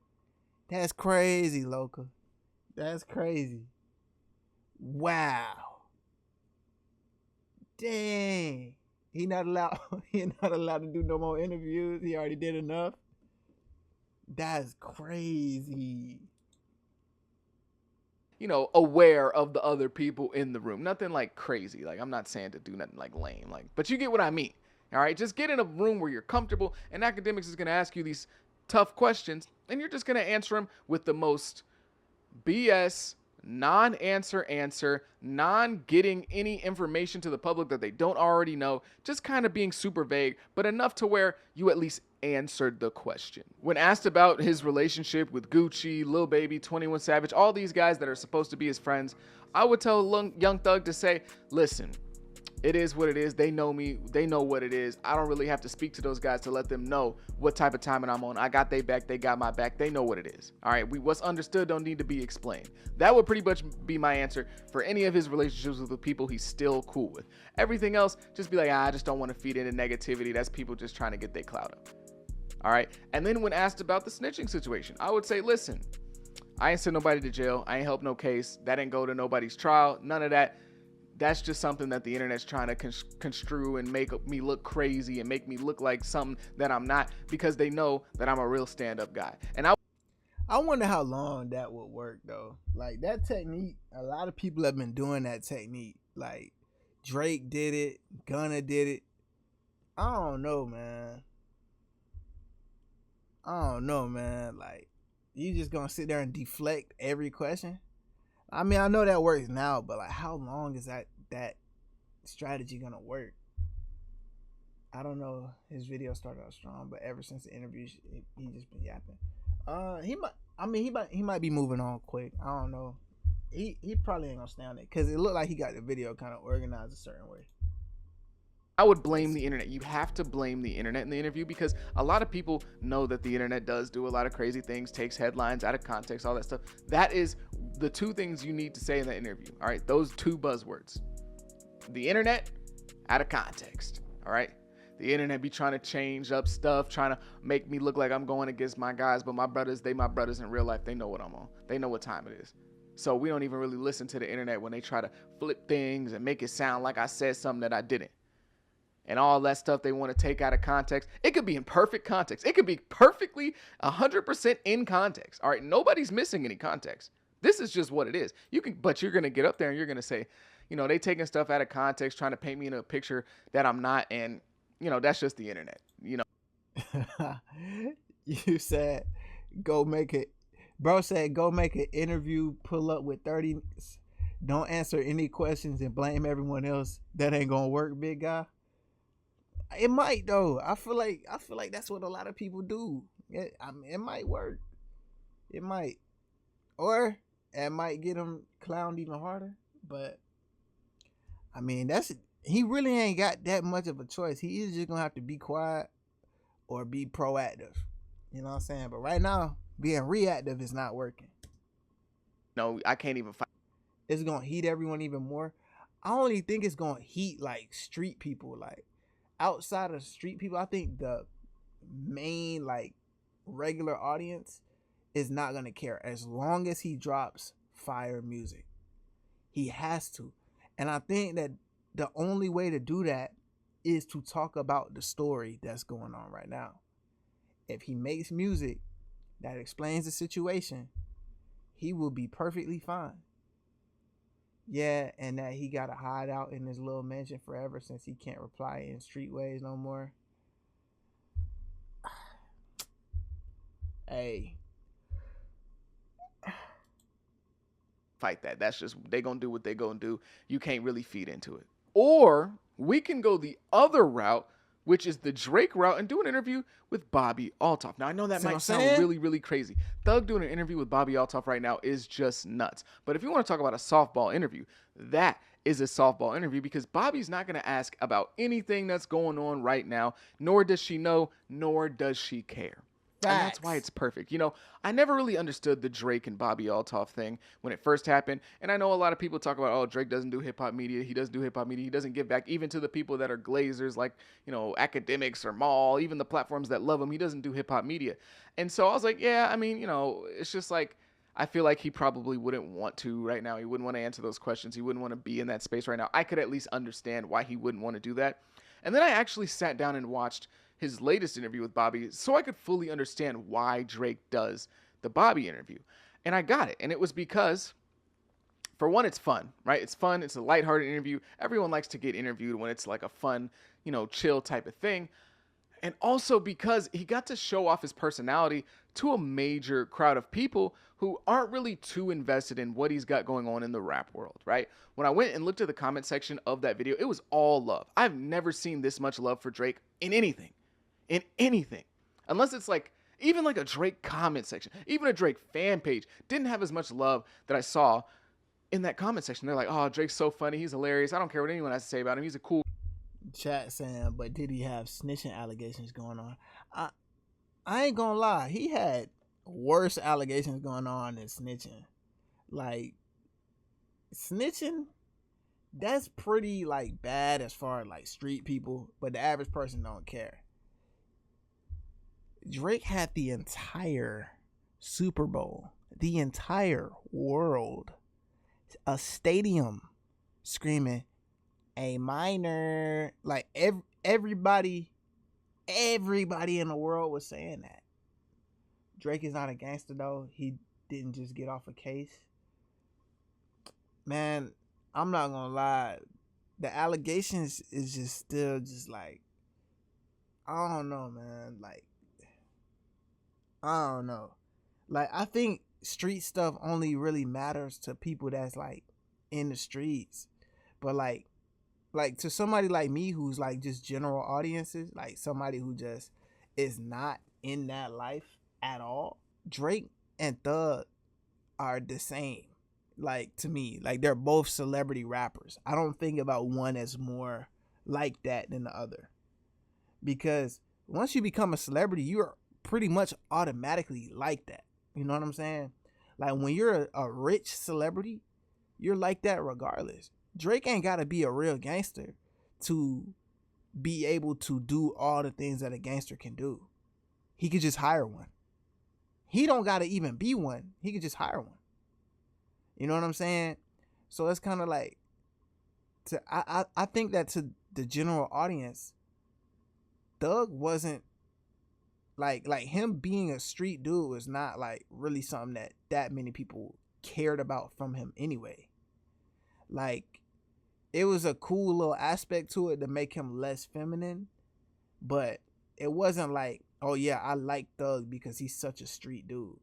That's crazy, Loca. That's crazy. Wow. Dang. He not allowed to do no more interviews. He already did enough. That's crazy. Aware of the other people in the room. Nothing like crazy. Like, I'm not saying to do nothing like lame. But you get what I mean. All right? Just get in a room where you're comfortable, and Academics is going to ask you these tough questions, and you're just going to answer them with the most BS, non-answer, non-getting any information to the public that they don't already know, just kind of being super vague, but enough to where you at least answered the question. When asked about his relationship with Gucci, Lil Baby, 21 Savage, all these guys that are supposed to be his friends, I would tell Young Thug to say, listen, it is what it is. They know me. They know what it is. I don't really have to speak to those guys to let them know what type of timing I'm on. I got their back. They got my back. They know what it is. All right. What's understood don't need to be explained. That would pretty much be my answer for any of his relationships with the people he's still cool with. Everything else, just be like, I just don't want to feed into negativity. That's people just trying to get their clout up. All right. And then when asked about the snitching situation, I would say, listen, I ain't sent nobody to jail. I ain't helped no case. That didn't go to nobody's trial. None of that. That's just something that the internet's trying to construe and make me look crazy and make me look like something that I'm not, because they know that I'm a real stand-up guy. And I wonder how long that would work, though. Like, that technique, a lot of people have been doing that technique. Like, Drake did it. Gunna did it. I don't know, man. Like, you just gonna sit there and deflect every question? I mean, I know that works now, but like, how long is that strategy gonna work? I don't know. His video started out strong, but ever since the interview, he just been yapping. He might be moving on quick. I don't know. He probably ain't gonna stay on it because it looked like he got the video kind of organized a certain way. I would blame the internet. You have to blame the internet in the interview, because a lot of people know that the internet does do a lot of crazy things, takes headlines out of context, all that stuff. That is the two things you need to say in that interview. All right. Those two buzzwords, the internet, out of context. All right. The internet be trying to change up stuff, trying to make me look like I'm going against my guys, but my brothers, they my brothers in real life. They know what I'm on. They know what time it is. So we don't even really listen to the internet when they try to flip things and make it sound like I said something that I didn't. And all that stuff they want to take out of context. It could be in perfect context. It could be perfectly 100% in context. All right. Nobody's missing any context. This is just what it is. But you're going to get up there and you're going to say, they taking stuff out of context, trying to paint me in a picture that I'm not. And, that's just the internet, You said, go make it. Bro said, go make an interview, pull up with 30. Don't answer any questions and blame everyone else. That ain't going to work, big guy. It might though. I feel like that's what a lot of people do. It might work. It might, or it might get him clowned even harder. But I mean, he really ain't got that much of a choice. He is just gonna have to be quiet or be proactive. You know what I'm saying? But right now, being reactive is not working. No, I can't even fight. It's gonna heat everyone even more. I only think it's gonna heat like street people, like outside of street people. I think the main like regular audience is not gonna care as long as he drops fire music. He has to, and I think that the only way to do that is to talk about the story that's going on right now. If he makes music that explains the situation, he will be perfectly fine. Yeah, and that he got to hide out in his little mansion forever since he can't reply in streetways no more. Hey. Fight that. That's just, they gonna do what they gonna do. You can't really feed into it. Or we can go the other route, which is the Drake route, and do an interview with Bobby Altoff. Now, I know that might sound really, really crazy. Thug doing an interview with Bobby Altoff right now is just nuts. But if you want to talk about a softball interview, that is a softball interview, because Bobby's not going to ask about anything that's going on right now, nor does she know, nor does she care. And that's why it's perfect. You know, I never really understood the Drake and Bobby Altoff thing when it first happened. And I know a lot of people talk about, oh, Drake doesn't do hip-hop media. He doesn't do hip-hop media. He doesn't give back even to the people that are glazers, like, you know, academics or Maul, even the platforms that love him. He doesn't do hip-hop media. And so I was like, yeah, I mean, you know, it's just like, I feel like he probably wouldn't want to right now. He wouldn't want to answer those questions. He wouldn't want to be in that space right now. I could at least understand why he wouldn't want to do that. And then I actually sat down and watched his latest interview with Bobby so I could fully understand why Drake does the Bobby interview. And I got it. And it was because, for one, it's fun, right? It's fun. It's a lighthearted interview. Everyone likes to get interviewed when it's like a fun, you know, chill type of thing. And also because he got to show off his personality to a major crowd of people who aren't really too invested in what he's got going on in the rap world, right? When I went and looked at the comment section of that video, it was all love. I've never seen this much love for Drake in anything. In anything. Unless it's like, even like a Drake comment section, even a Drake fan page didn't have as much love that I saw in that comment section. They're like, oh, Drake's so funny. He's hilarious. I don't care what anyone has to say about him. He's a cool. Chat saying, but did he have snitching allegations going on? I ain't gonna lie. He had worse allegations going on than snitching. Like, snitching, that's pretty like bad as far as like street people, but the average person don't care. Drake had the entire Super Bowl, the entire world, a stadium screaming, a minor. Like everybody in the world was saying that. Drake is not a gangster though. He didn't just get off a case. Man, I'm not gonna lie. The allegations is just still just like, I don't know, man. Like, I don't know. Like, I think street stuff only really matters to people that's like in the streets. But like to somebody like me who's like just general audiences, like somebody who just is not in that life at all, Drake and Thug are the same. Like, to me, like they're both celebrity rappers. I don't think about one as more like that than the other. Because once you become a celebrity, you're pretty much automatically like that. You know what I'm saying? Like, when you're a rich celebrity, you're like that regardless. Drake ain't got to be a real gangster to be able to do all the things that a gangster can do. He could just hire one. He don't got to even be one. He could just hire one. You know what I'm saying? So it's kind of like, I think that to the general audience, Thug wasn't like him being a street dude was not like really something that many people cared about from him anyway. Like, it was a cool little aspect to it to make him less feminine, but it wasn't like, oh yeah, I like Thug because he's such a street dude.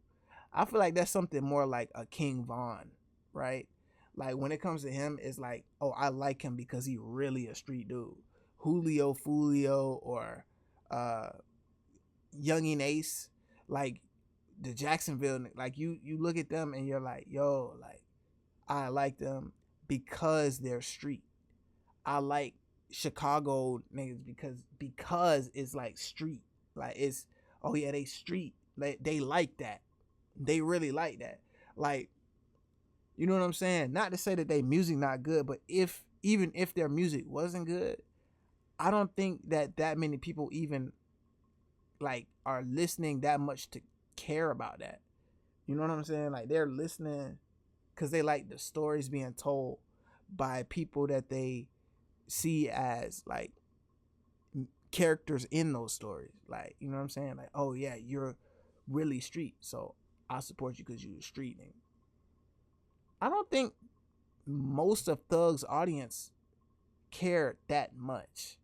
I feel like that's something more like a King Von, right? Like, when it comes to him, it's like, oh, I like him because he really a street dude Julio Fulio or Youngin Ace, like the Jacksonville, like you look at them and you're like, yo, like I like them because they're street. I like Chicago niggas because it's like street. Like it's, oh yeah, they street. Like they like that. They really like that. Like, you know what I'm saying? Not to say that they music not good, but even if their music wasn't good, I don't think that many people even like are listening that much to care about that. You know what I'm saying? Like they're listening because they like the stories being told by people that they see as like characters in those stories. Like, you know what I'm saying? Like, oh yeah, you're really street, so I support you because you're street. And I don't think most of Thug's audience cared that much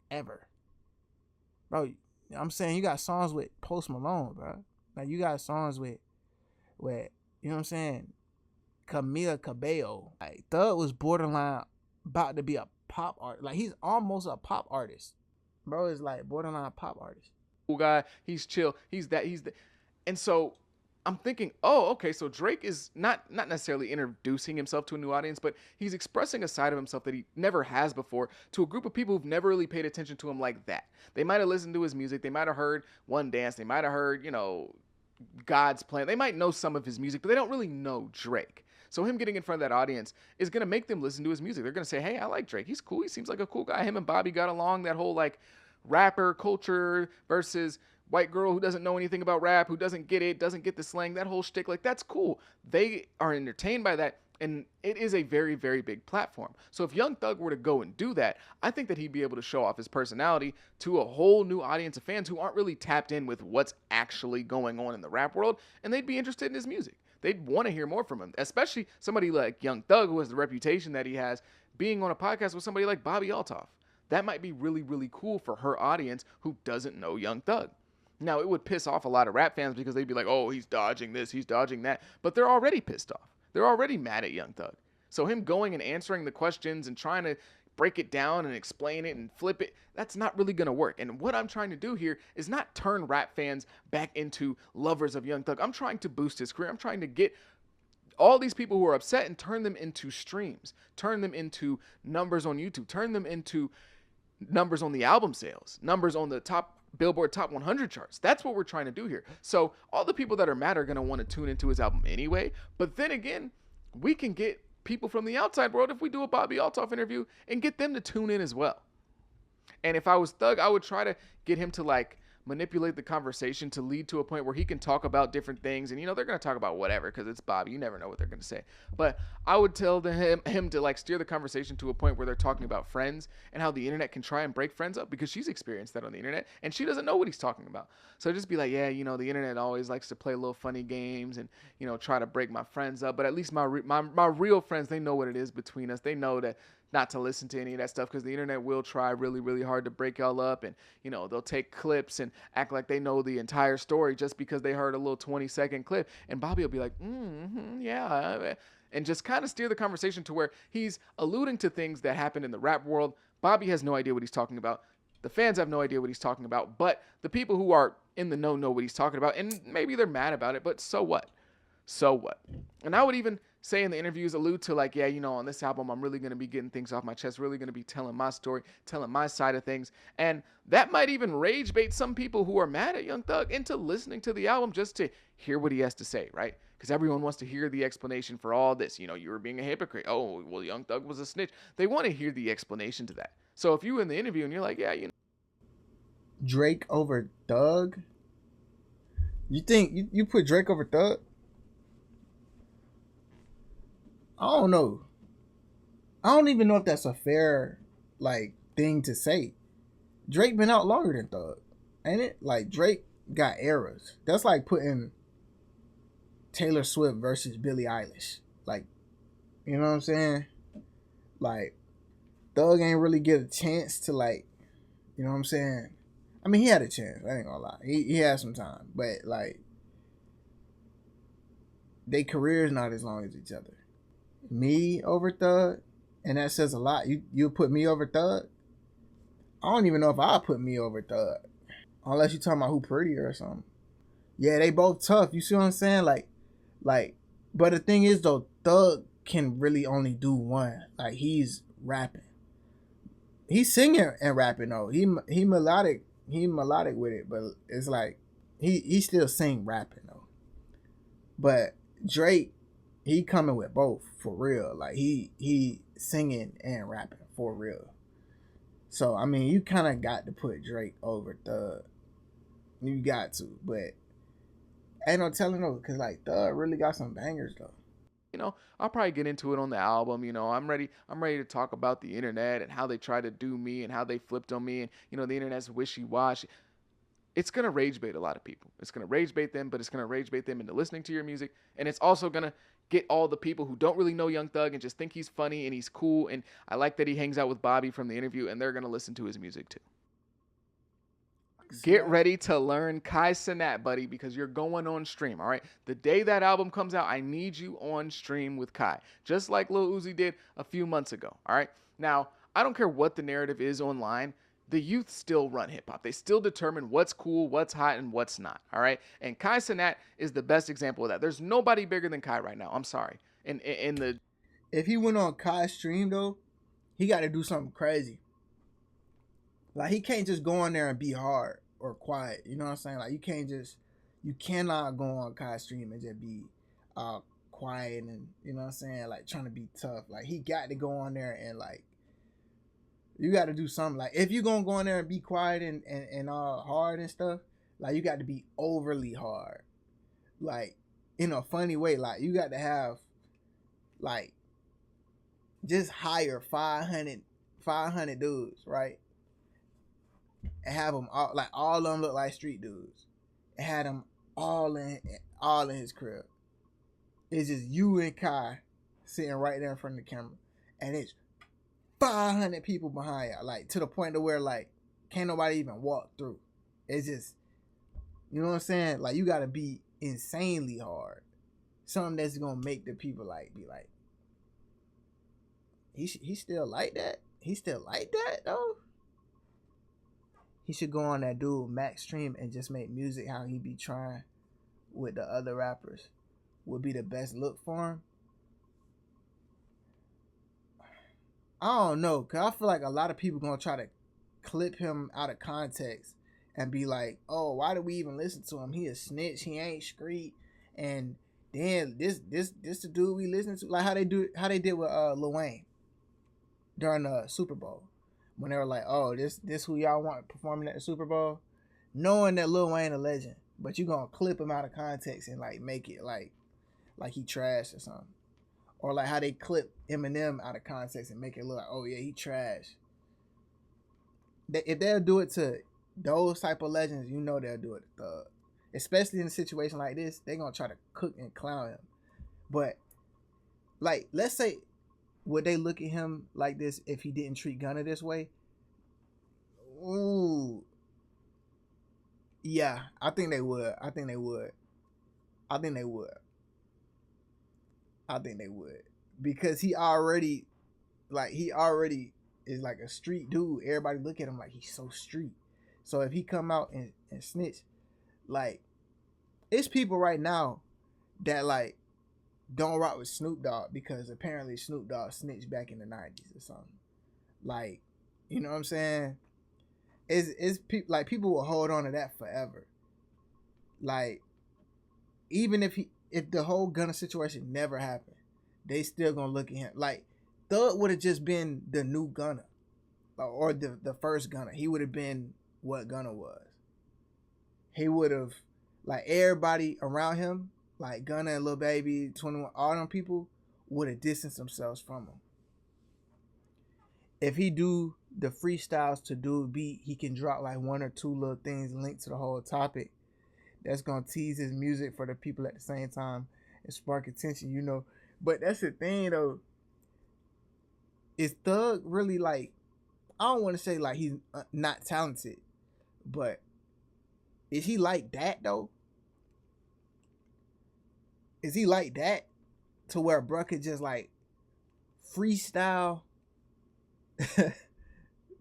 ever, bro. I'm saying you got songs with Post Malone, bro. Like you got songs with you know what I'm saying, Camila Cabello. Like Thug was borderline about to be a pop art. Like he's almost a pop artist, bro. Is like borderline pop artist. Cool guy. He's chill. He's that. And so I'm thinking, oh, okay, so Drake is not necessarily introducing himself to a new audience, but he's expressing a side of himself that he never has before to a group of people who've never really paid attention to him like that. They might have listened to his music. They might have heard One Dance. They might have heard, God's Plan. They might know some of his music, but they don't really know Drake. So him getting in front of that audience is going to make them listen to his music. They're going to say, hey, I like Drake. He's cool. He seems like a cool guy. Him and Bobby got along. That whole like rapper culture versus white girl who doesn't know anything about rap, who doesn't get it, doesn't get the slang, that whole shtick, like that's cool. They are entertained by that, and it is a very, very big platform. So if Young Thug were to go and do that, I think that he'd be able to show off his personality to a whole new audience of fans who aren't really tapped in with what's actually going on in the rap world, and they'd be interested in his music. They'd want to hear more from him, especially somebody like Young Thug, who has the reputation that he has, being on a podcast with somebody like Bobby Altoff. That might be really, really cool for her audience who doesn't know Young Thug. Now, it would piss off a lot of rap fans because they'd be like, oh, he's dodging this, he's dodging that. But they're already pissed off. They're already mad at Young Thug. So him going and answering the questions and trying to break it down and explain it and flip it, that's not really going to work. And what I'm trying to do here is not turn rap fans back into lovers of Young Thug. I'm trying to boost his career. I'm trying to get all these people who are upset and turn them into streams, turn them into numbers on YouTube, turn them into numbers on the album sales, numbers on the Billboard Top 100 charts. That's what we're trying to do here. So all the people that are mad are going to want to tune into his album anyway. But then again, we can get people from the outside world if we do a Bobby Altoff interview and get them to tune in as well. And if I was Thug, I would try to get him to like manipulate the conversation to lead to a point where he can talk about different things. And, they're going to talk about whatever because it's Bobby. You never know what they're going to say. But I would tell him to like steer the conversation to a point where they're talking about friends and how the internet can try and break friends up, because she's experienced that on the internet and she doesn't know what he's talking about. So just be like, yeah, the internet always likes to play little funny games and, try to break my friends up. But at least my real friends, they know what it is between us. They know that not to listen to any of that stuff, because the internet will try really, really hard to break y'all up, and they'll take clips and act like they know the entire story just because they heard a little 20-second clip, and Bobby will be like, yeah, and just kind of steer the conversation to where he's alluding to things that happen in the rap world. Bobby has no idea what he's talking about. The fans have no idea what he's talking about, but the people who are in the know what he's talking about, and maybe they're mad about it, but so what? So what? And I would even say in the interviews, allude to like, yeah, on this album, I'm really going to be getting things off my chest, really going to be telling my story, telling my side of things. And that might even rage bait some people who are mad at Young Thug into listening to the album just to hear what he has to say, right? Because everyone wants to hear the explanation for all this. You were being a hypocrite. Oh, well, Young Thug was a snitch. They want to hear the explanation to that. So if you in the interview and you're like, yeah, Drake over Thug? You think you put Drake over Thug? I don't know. I don't even know if that's a fair thing to say. Drake been out longer than Thug, ain't it? Like Drake got eras. That's like putting Taylor Swift versus Billie Eilish. Like, you know what I'm saying? Like Thug ain't really get a chance to you know what I'm saying? I mean, he had a chance. I ain't gonna lie. He had some time, but their career's not as long as each other. Me over Thug, and that says a lot. You put me over Thug? I don't even know if I'll put me over Thug. Unless you talking about who prettier or something. Yeah, they both tough. You see what I'm saying? Like, but the thing is though, Thug can really only do one. Like he's rapping. He's singing and rapping though. He melodic. He melodic with it, but it's like he still sing rapping though. But Drake, he coming with both for real. Like he singing and rapping for real. So I mean, you kind of got to put Drake over Thug. You got to, but ain't no telling though, cause like Thug really got some bangers though. I'll probably get into it on the album. I'm ready to talk about the internet and how they try to do me and how they flipped on me, and the internet's wishy-washy. It's going to rage bait a lot of people. It's going to rage bait them, but it's going to rage bait them into listening to your music, and it's also going to get all the people who don't really know Young Thug and just think he's funny and he's cool, and I like that he hangs out with Bobby from the interview, and they're going to listen to his music too. Get ready to learn Kai Cenat, buddy, because you're going on stream, all right? The day that album comes out, I need you on stream with Kai, just like Lil Uzi did a few months ago, all right? Now, I don't care what the narrative is online. The youth still run hip-hop. They still determine what's cool, what's hot, and what's not, all right? And Kai Cenat is the best example of that. There's nobody bigger than Kai right now. I'm sorry. If he went on Kai's stream, though, he got to do something crazy. Like, he can't just go on there and be hard or quiet. You know what I'm saying? Like, you cannot go on Kai's stream and just be quiet and, you know what I'm saying? Like, trying to be tough. Like, he got to go on there and, like, you got to do something. Like, if you're going to go on there and be quiet and hard and stuff, like, you got to be overly hard. Like, in a funny way. Like, you got to have, like, just hire 500 dudes, right? And have them all, like, all of them look like street dudes. And had them all in his crib. It's just you and Kai sitting right there in front of the camera. And it's 500 people behind you, like, to the point to where, like, can't nobody even walk through. It's just, you know what I'm saying? Like, you gotta be insanely hard. Something that's gonna make the people, like, be like, he still like that? He still like that, though? He should go on that dude Max stream and just make music how he be trying with the other rappers. Would be the best look for him. I don't know, cause I feel like a lot of people gonna try to clip him out of context and be like, "Oh, why did we even listen to him? He a snitch. He ain't street." And then this the dude we listen to, like how they did with Lil Wayne during the Super Bowl when they were like, "Oh, this who y'all want performing at the Super Bowl," knowing that Lil Wayne a legend, but you gonna clip him out of context and like make it like he trash or something. Or like how they clip Eminem out of context and make it look like, oh yeah, he trash. If they'll do it to those type of legends, you know they'll do it to Thug. Especially in a situation like this, they're going to try to cook and clown him. But, like, let's say, would they look at him like this if he didn't treat Gunna this way? Ooh. Yeah, I think they would. I think they would. Because he already is like a street dude. Everybody look at him like he's so street. So if he come out and snitch, like, it's people right now that like don't rock with Snoop Dogg because apparently Snoop Dogg snitched back in the 90s or something. Like, you know what I'm saying? It's people will hold on to that forever. Like, even if the whole Gunna situation never happened, they still gonna look at him like Thug would have just been the new Gunna, or the first Gunna. He would have been what Gunna was. He would have, like, everybody around him, like Gunna and Lil Baby, 21, all them people would have distanced themselves from him. If he do the freestyles to do a beat, he can drop like one or two little things linked to the whole topic. That's gonna tease his music for the people at the same time and spark attention, you know. But that's the thing though. Is Thug really like? I don't want to say like he's not talented, but is he like that though? Is he like that to where bruh could just like freestyle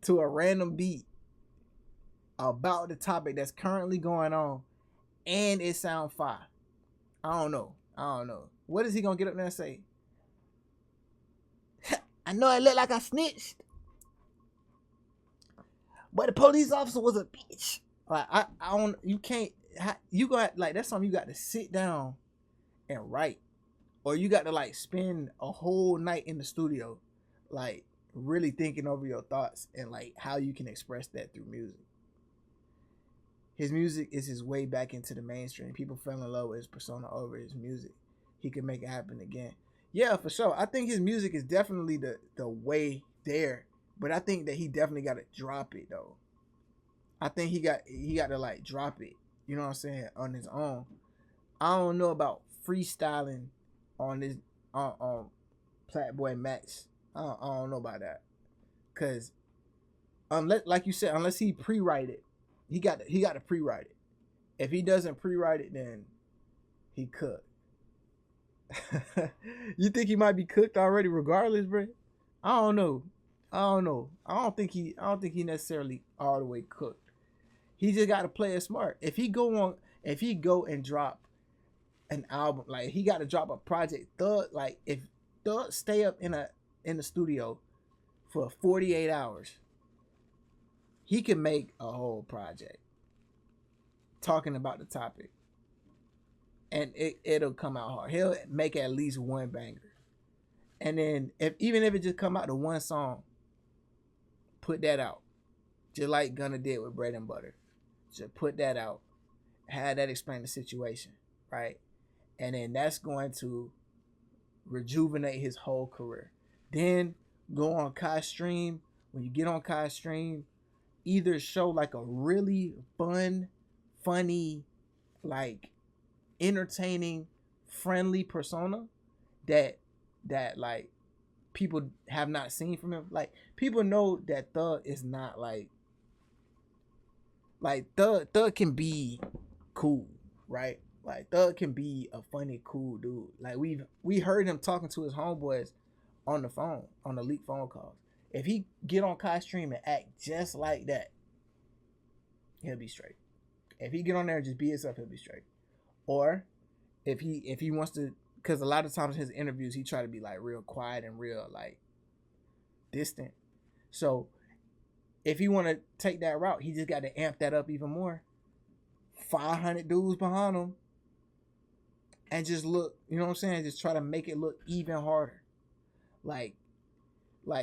to a random beat about the topic that's currently going on, and it sound fire. I don't know. What is he gonna get up there and say? I know I look like I snitched, but the police officer was a bitch. Like I don't. You can't. You got like that's something you got to sit down and write, or you got to like spend a whole night in the studio, like really thinking over your thoughts and like how you can express that through music. His music is his way back into the mainstream. People fell in love with his persona over his music. He can make it happen again. Yeah, for sure. I think his music is definitely the way there, but I think that he definitely got to drop it though. I think he got to like drop it. You know what I'm saying, on his own. I don't know about freestyling on this on Platboy Max. I don't know about that, cause unless, like you said, unless he pre-write it, he got to pre-write it. If he doesn't pre-write it, then he cooked. You think he might be cooked already, regardless, bro? I don't know. I don't think he necessarily all the way cooked. He just got to play it smart. If he go and drop an album, like he got to drop a project. Thug, like if Thug stay up in the studio for 48 hours, he can make a whole project talking about the topic, and it'll come out hard. He'll make at least one banger, and then even if it just come out to one song, put that out, just like Gunna did with Bread and Butter. Just put that out, have that explain the situation, right? And then that's going to rejuvenate his whole career. Then go on Kai Stream. When you get on Kai Stream, either show like a really fun, funny, like entertaining, friendly persona that like people have not seen from him. Like people know that Thug is not like Thug can be cool, right? Like Thug can be a funny, cool dude. Like we heard him talking to his homeboys on the phone, on the leaked phone calls. If he get on Kai Stream and act just like that, he'll be straight. If he get on there and just be himself, he'll be straight. Or if he wants to, because a lot of times in his interviews he try to be like real quiet and real like distant. So if he want to take that route, he just got to amp that up even more. 500 dudes behind him, and just look, you know what I'm saying? Just try to make it look even harder. Like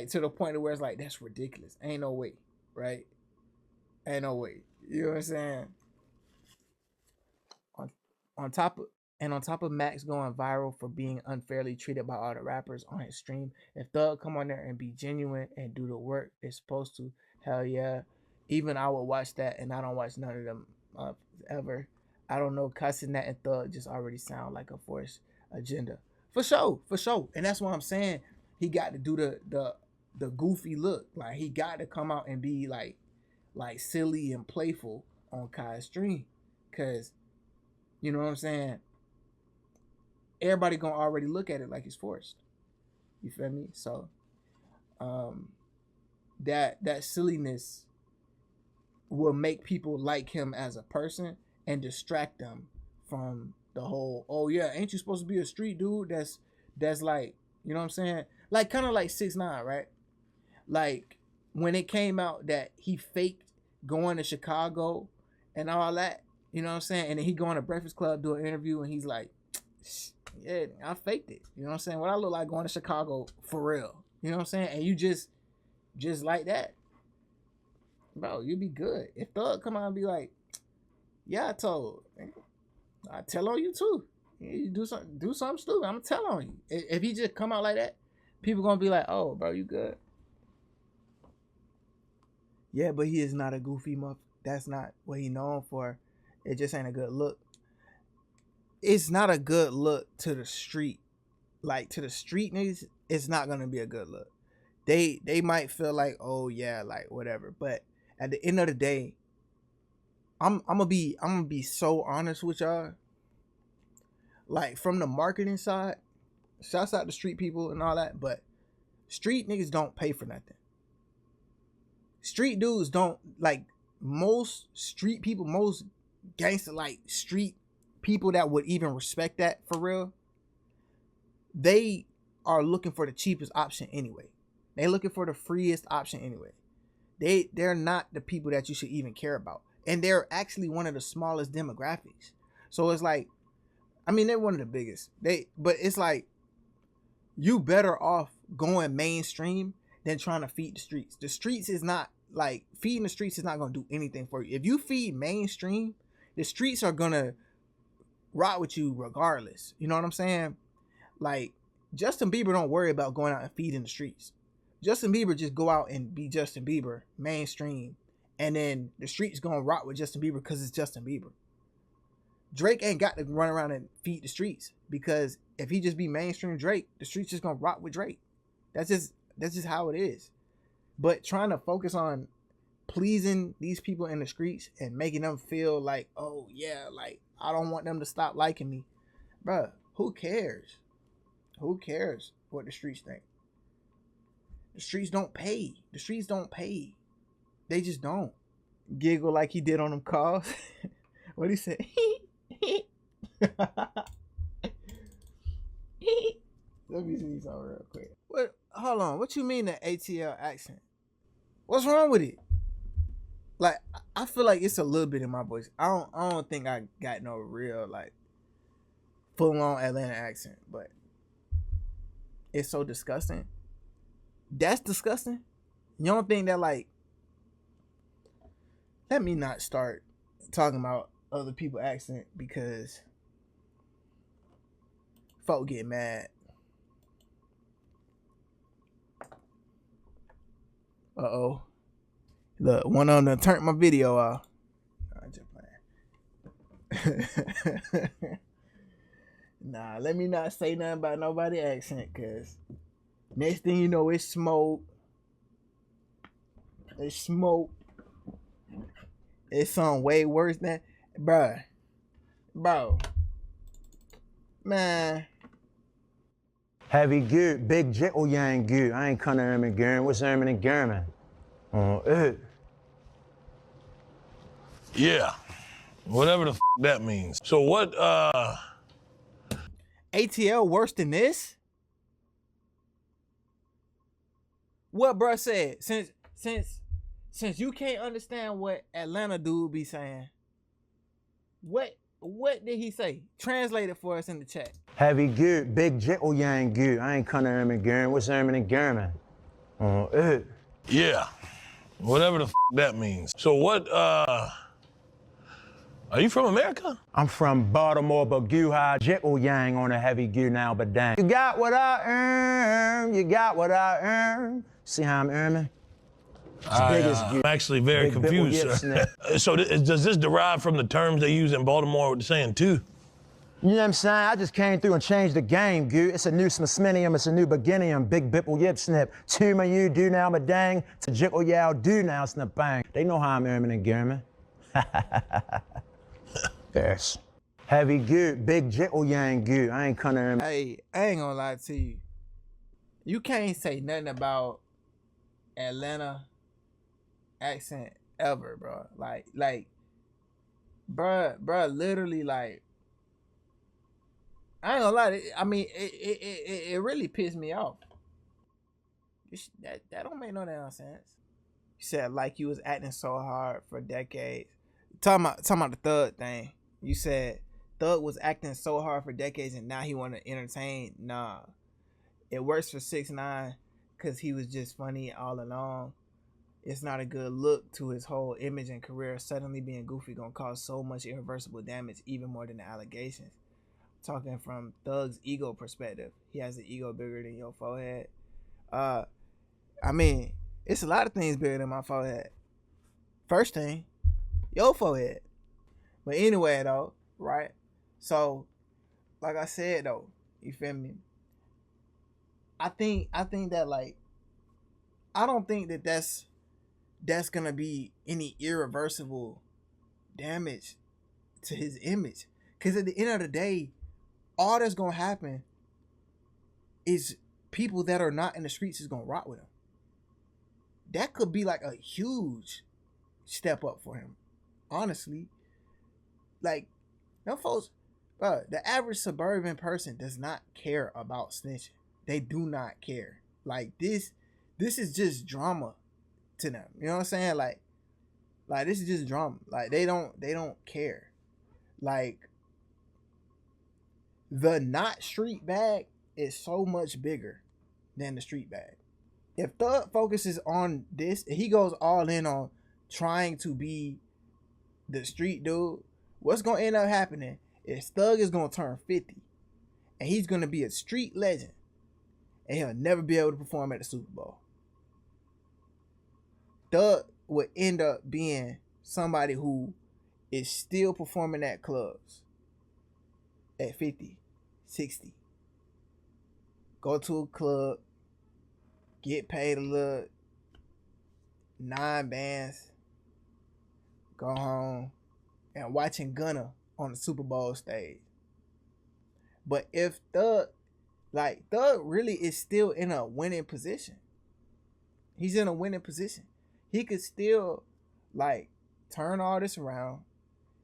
to the point where it's like, that's ridiculous. Ain't no way, right? Ain't no way. You know what I'm saying? On top of Max going viral for being unfairly treated by all the rappers on his stream, if Thug come on there and be genuine and do the work it's supposed to, hell yeah. Even I would watch that, and I don't watch none of them ever. I don't know, cussing that and Thug just already sound like a forced agenda. For sure. And that's what I'm saying. He got to do the goofy look. Like he got to come out and be like silly and playful on Kai's stream. Cause you know what I'm saying? Everybody gonna already look at it like it's forced. You feel me? So that silliness will make people like him as a person and distract them from the whole, oh yeah, ain't you supposed to be a street dude that's like, you know what I'm saying? Like kind of like 6ix9ine, right? Like when it came out that he faked going to Chicago and all that, you know what I'm saying? And then he go on a Breakfast Club, do an interview, and he's like, yeah, I faked it. You know what I'm saying? What I look like going to Chicago for real. You know what I'm saying? And you just like that, bro, you be good. If Thug come out and be like, yeah, I tell on you too. You do something stupid, I'm gonna tell on you. If he just come out like that, people gonna be like, oh, bro, you good. Yeah, but he is not a goofy muff. That's not what he known for. It just ain't a good look. It's not a good look to the street. Like to the street niggas, it's not gonna be a good look. They might feel like, oh yeah, like whatever. But at the end of the day, I'm gonna be so honest with y'all. Like from the marketing side, shouts out to street people and all that, but street niggas don't pay for nothing. street dudes don't like most street people, most gangster like street people that would even respect that for real. They are looking for the cheapest option anyway. They looking for the freest option anyway. They're not the people that you should even care about. And they're actually one of the smallest demographics. So it's like, I mean, they're one of the biggest. But it's like, you better off going mainstream than trying to feed the streets. The streets is not like, feeding the streets is not going to do anything for you. If you feed mainstream, the streets are going to rock with you regardless. You know what I'm saying? Like, Justin Bieber don't worry about going out and feeding the streets. Justin Bieber just go out and be Justin Bieber, mainstream. And then the streets gonna rock with Justin Bieber because it's Justin Bieber. Drake ain't got to run around and feed the streets, because if he just be mainstream Drake, the streets just gonna rock with Drake. That's just how it is. But trying to focus on pleasing these people in the streets and making them feel like, oh yeah, like I don't want them to stop liking me. Bruh, who cares? Who cares what the streets think? The streets don't pay. The streets don't pay. They just don't. Giggle like he did on them calls. What'd he say? Let me see something real quick. What? Hold on. What you mean the ATL accent? What's wrong with it? Like, I feel like it's a little bit in my voice. I don't think I got no real like full on Atlanta accent, but it's so disgusting. That's disgusting. You don't think that, like, let me not start talking about other people's accent because folk get mad. Uh-oh. Look, one on them turned my video off. I'm just playing. Nah, let me not say nothing about nobody's accent, because next thing you know, it's smoke. It's smoke. It's something way worse than, bro, man. Heavy good, big jickle yang good. I ain't kind of Ermin Gurman. What's Ermin and Gurman? Yeah, whatever the that means. So what, ATL worse than this? What bruh said? Since you can't understand what Atlanta dude be saying, what did he say? Translate it for us in the chat. Heavy good, big jickle yang good. I ain't kind of Ermin Gurman. What's Ermin and Gurman? yeah, whatever the that means. So what, are you from America? I'm from Baltimore, but goo high jickle yang on a heavy goo now, but dang. You got what I earn, you got what I earn. See how I'm earning? I'm actually very confused, sir. So does this derive from the terms they use in Baltimore saying two? You know what I'm saying? I just came through and changed the game, goo. It's a new Smithsonian, it's a new beginning. Big bipple yip snip. To my you do now, my dang. To jickle yow do now, snip bang. They know how I'm Ermin and Gurman. Yes. Heavy good, big jickle yang good. I ain't kind of. Hey, I ain't gonna lie to you. You can't say nothing about Atlanta accent ever, bro. Like, bruh, literally, like, I ain't gonna lie. I mean, it really pissed me off. That don't make no damn sense. You said like you was acting so hard for decades. Talking about the Thug thing. You said Thug was acting so hard for decades and now he want to entertain. Nah, it works for 6ix9ine because he was just funny all along. It's not a good look to his whole image and career. Suddenly being goofy gonna cause so much irreversible damage, even more than the allegations. Talking from Thug's ego perspective, he has the ego bigger than your forehead. I mean, it's a lot of things bigger than my forehead. First thing, your forehead. But anyway, though, right? So, like I said, though, you feel me? I think that, like, I don't think that that's gonna be any irreversible damage to his image. Because at the end of the day, all that's gonna happen is people that are not in the streets is gonna rock with him. that could be like a huge step up for him. Honestly, like, them folks, bro, the average suburban person does not care about snitching. They do not care. Like, this is just drama to them. You know what I'm saying? Like this is just drama. Like, they don't care. Like, the not street bag is so much bigger than the street bag. If Thug focuses on this, if he goes all in on trying to be the street dude, what's gonna end up happening is Thug is gonna turn 50 and he's gonna be a street legend and he'll never be able to perform at the Super Bowl. Thug would end up being somebody who is still performing at clubs at 50, 60. Go to a club, get paid a little 9 bands, go home, and watching Gunna on the Super Bowl stage. But if Thug really is still in a winning position. He's in a winning position. He could still, like, turn all this around.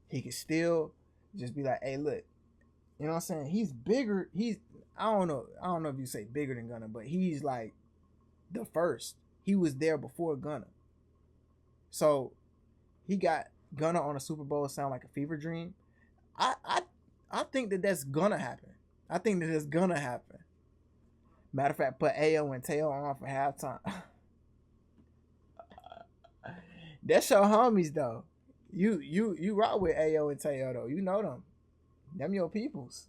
He could still just be like, hey, look, you know what I'm saying? He's bigger. I don't know if you say bigger than Gunna, but he's like the first. He was there before Gunna. So he got Gunna on a Super Bowl sound like a fever dream. I think that's gonna happen. I think that it's gonna happen. Matter of fact, put Ayo and Teo on for halftime. That's your homies though. You rock with Ayo and Teo though. You know them. Them your peoples.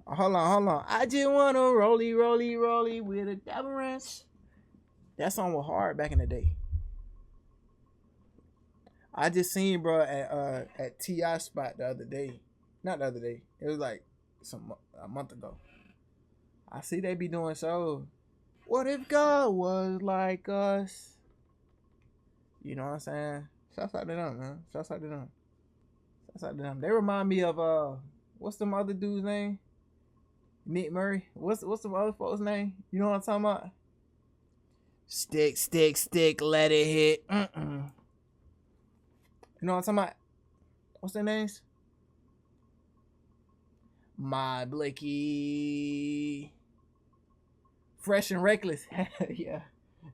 Hold on. I just wanna rolly with a double ranch. That song was hard back in the day. I just seen bro at T.I. spot the other day. Not the other day. It was like a month ago. I see they be doing shows. What if God was like us? You know what I'm saying? Shouts out to them, man. Shouts out to them. They remind me of what's them other dude's name? Nick Murray. What's the other folks' name? You know what I'm talking about? Stick, let it hit. You know what I'm talking about? What's their names? My Blicky. Fresh and Reckless. Yeah.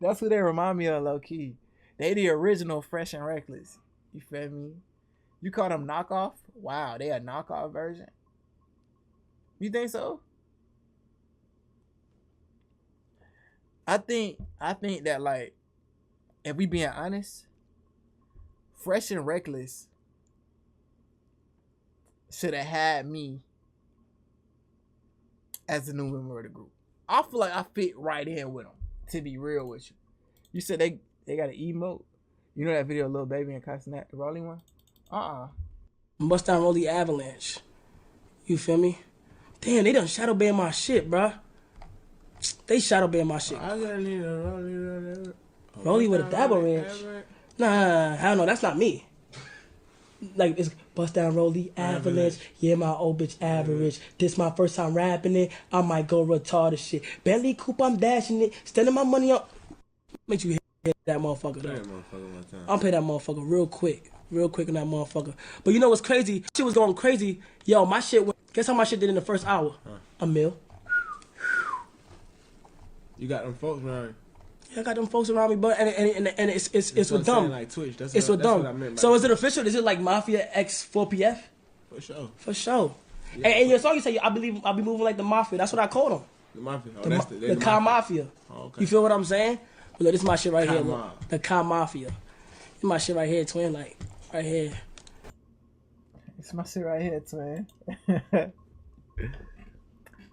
That's who they remind me of, low key. They the original Fresh and Reckless. You feel me? You call them knockoff? Wow, they a knockoff version? You think so? I think that, like, if we being honest, Fresh and Reckless should have had me as the new member of the group. I feel like I fit right in with them, to be real with you. You said they got an emote. You know that video of Lil Baby and Castanet, the Rolling one? Bust down Rolly Avalanche. You feel me? Damn, they done shadow ban my shit, bruh. They shadow ban my shit. I gotta need a Rolly. Rolly with a dabble ranch. Nah, hell no, that's not me. Like, it's bust down Rolly Avalanche. Yeah, my old bitch average. This my first time rapping it. I might go retarded shit. Bentley coupe, I'm dashing it. Standing my money up. Make you hit that motherfucker though. I'll pay that motherfucker real quick on that motherfucker. But you know what's crazy? Shit was going crazy. Yo, my shit went. Guess how my shit did in the first hour? $1 million. You got them folks around. Yeah, I got them folks around me, but and it's with them. Like Twitch. It's with them. So is it official? Is it like Mafia X 4PF? For sure. Yeah, and your song, you say, I'll be moving like the Mafia. That's what I called them. The Mafia. The Ka Mafia. Oh, okay. You feel what I'm saying? But look, this is my shit right here. Look. The Ka Mafia. This is my shit right here, twin. Like, right here. It's my shit right here, twin.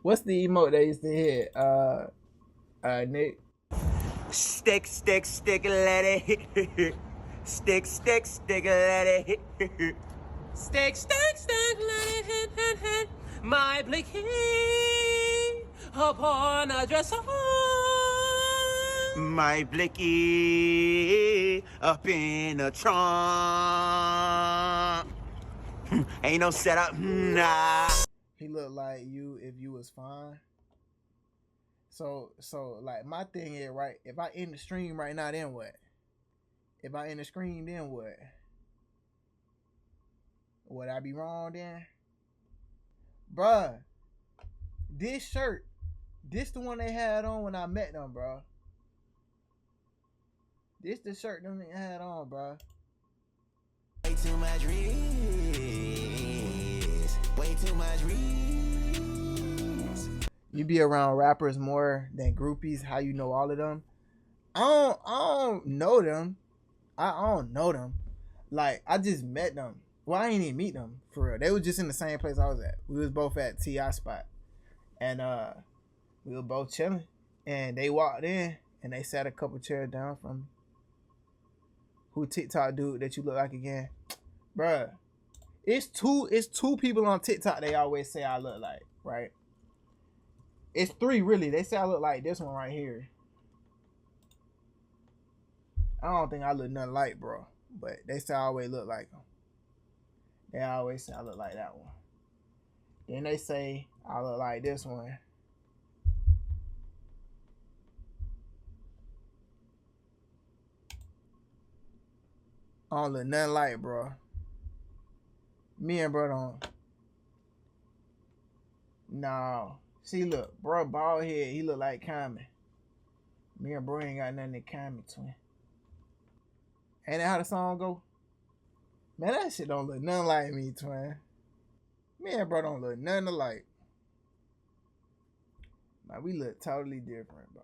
What's the emote they used to hit? Nick? Stick, let it hit. Stick, let it hit. Stick, let it hit. My blicky upon a dresser. My blicky up in a trunk. Ain't no setup, nah. He looked like you if you was fine. So like my thing is, right, if I end the stream right now, then what? If I end the screen, then what? Would I be wrong then? Bruh, this shirt, this the one they had on when I met them, bro. This the shirt them they had on, bro. Way too much risk. Way too much risk. You be around rappers more than groupies. How you know all of them? I don't know them. I don't know them. Like, I just met them. Well, I ain't even meet them for real. They was just in the same place I was at. We was both at T.I. spot, and we were both chilling. And they walked in and they sat a couple chairs down from me. Who TikTok dude that you look like again? Bruh, it's two people on TikTok they always say I look like, right? It's three really. They say I look like this one right here. I don't think I look nothing like, bro. But they say I always look like them. They always say I look like that one. Then they say I look like this one. I don't look nothing like, bro. Me and bro don't. No. See, look, bro, bald head. He look like Common. Me and bro ain't got nothing in common, twin. Ain't that how the song go? Man, that shit don't look nothing like me, twin. Me and bro don't look nothing alike. Like, we look totally different, bro.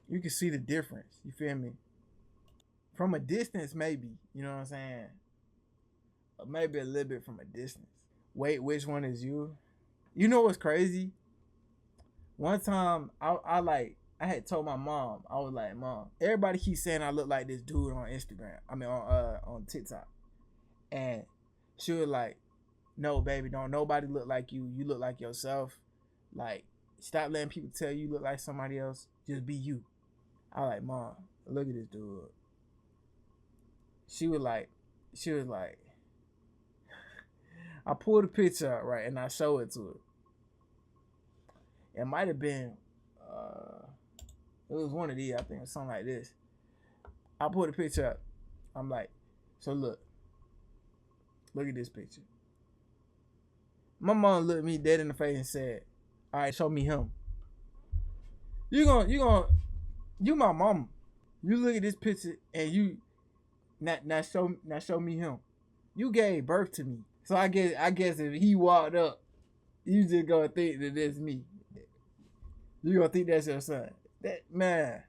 You can see the difference. You feel me? From a distance, maybe. You know what I'm saying? Or maybe a little bit from a distance. Wait, which one is you? You know what's crazy? One time, I had told my mom, I was like, Mom, everybody keeps saying I look like this dude on Instagram. I mean, on TikTok. And she was like, no, baby, don't nobody look like you. You look like yourself. Like, stop letting people tell you look like somebody else. Just be you. I was like, Mom, look at this dude. She was like, I pulled a picture out, right, and I showed it to her. It might have been, it was one of these, I think, something like this. I pulled a picture up. I'm like, so look at this picture. My mom looked me dead in the face and said, all right, show me him. You my mama. You look at this picture and you, now show me him. You gave birth to me. So I guess if he walked up, you just gonna think that that's me. You gonna think that's your son. That man.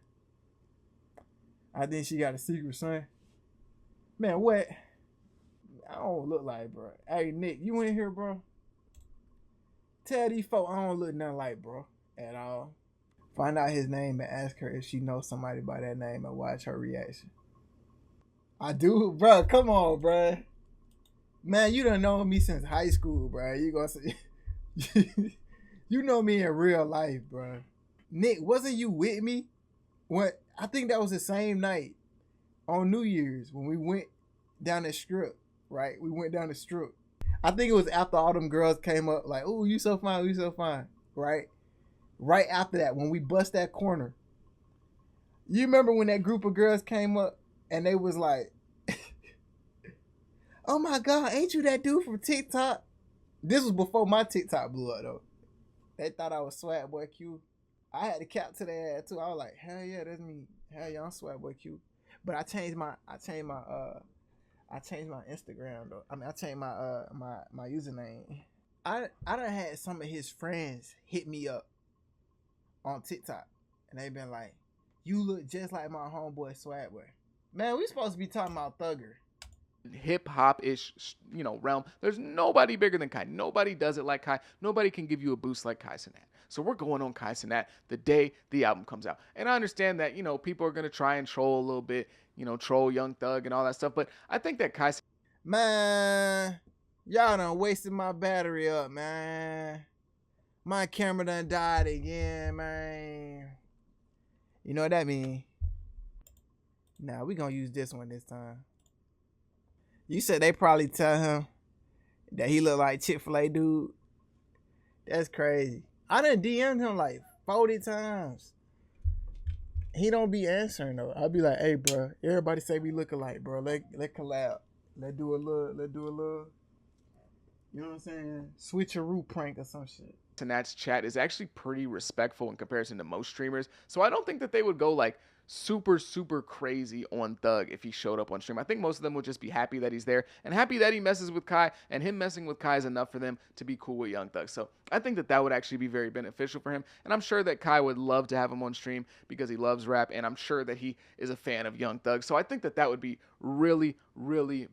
I think she got a secret son. Man, what? I don't look like, bro. Hey, Nick, you in here, bro? Tell these folks I don't look nothing like, bro, at all. Find out his name and ask her if she knows somebody by that name and watch her reaction. I do, bro. Come on, bro. Man, you done known me since high school, bro. You gonna say, you know me in real life, bro. Nick, wasn't you with me? What? I think that was the same night on New Year's when we went down the strip, right? We went down the strip. I think it was after all them girls came up like, "Ooh, you so fine, you so fine," right? Right after that, when we bust that corner. You remember when that group of girls came up and they was like, oh my God, ain't you that dude from TikTok? This was before my TikTok blew up though. They thought I was Swag Boy Q. I had to cap to their ass too. I was like, hell yeah, that's me. Hell yeah, I'm Swag Boy Q. But I changed my Instagram though. I mean, I changed my username. I done had some of his friends hit me up on TikTok, and they been like, you look just like my homeboy Swag Boy. Man, we supposed to be talking about Thugger. Hip hop ish, realm. There's nobody bigger than Kai. Nobody does it like Kai. Nobody can give you a boost like Kai Cenat. So we're going on Kai Cenat the day the album comes out. And I understand that, people are going to try and troll a little bit, troll Young Thug and all that stuff. But I think that Kai... Man, y'all done wasted my battery up, man. My camera done died again, man. You know what that mean? Nah, we gonna use this one this time. You said they probably tell him that he look like Chick-fil-A dude. That's crazy. I done DM'd him like 40 times. he don't be answering though. I'll be like, hey, bro, everybody say we look alike, bro. Let collab. Let's do a little. You know what I'm saying? Switcheroo prank or some shit. Nat's chat is actually pretty respectful in comparison to most streamers. So I don't think that they would go like super crazy on Thug if he showed up on stream. I think most of them would just be happy that he's there and happy that he messes with Kai, and him messing with Kai is enough for them to be cool with Young Thug. So I think that that would actually be very beneficial for him, and I'm sure that Kai would love to have him on stream because he loves rap, and I'm sure that he is a fan of Young Thug. So I think that that would be really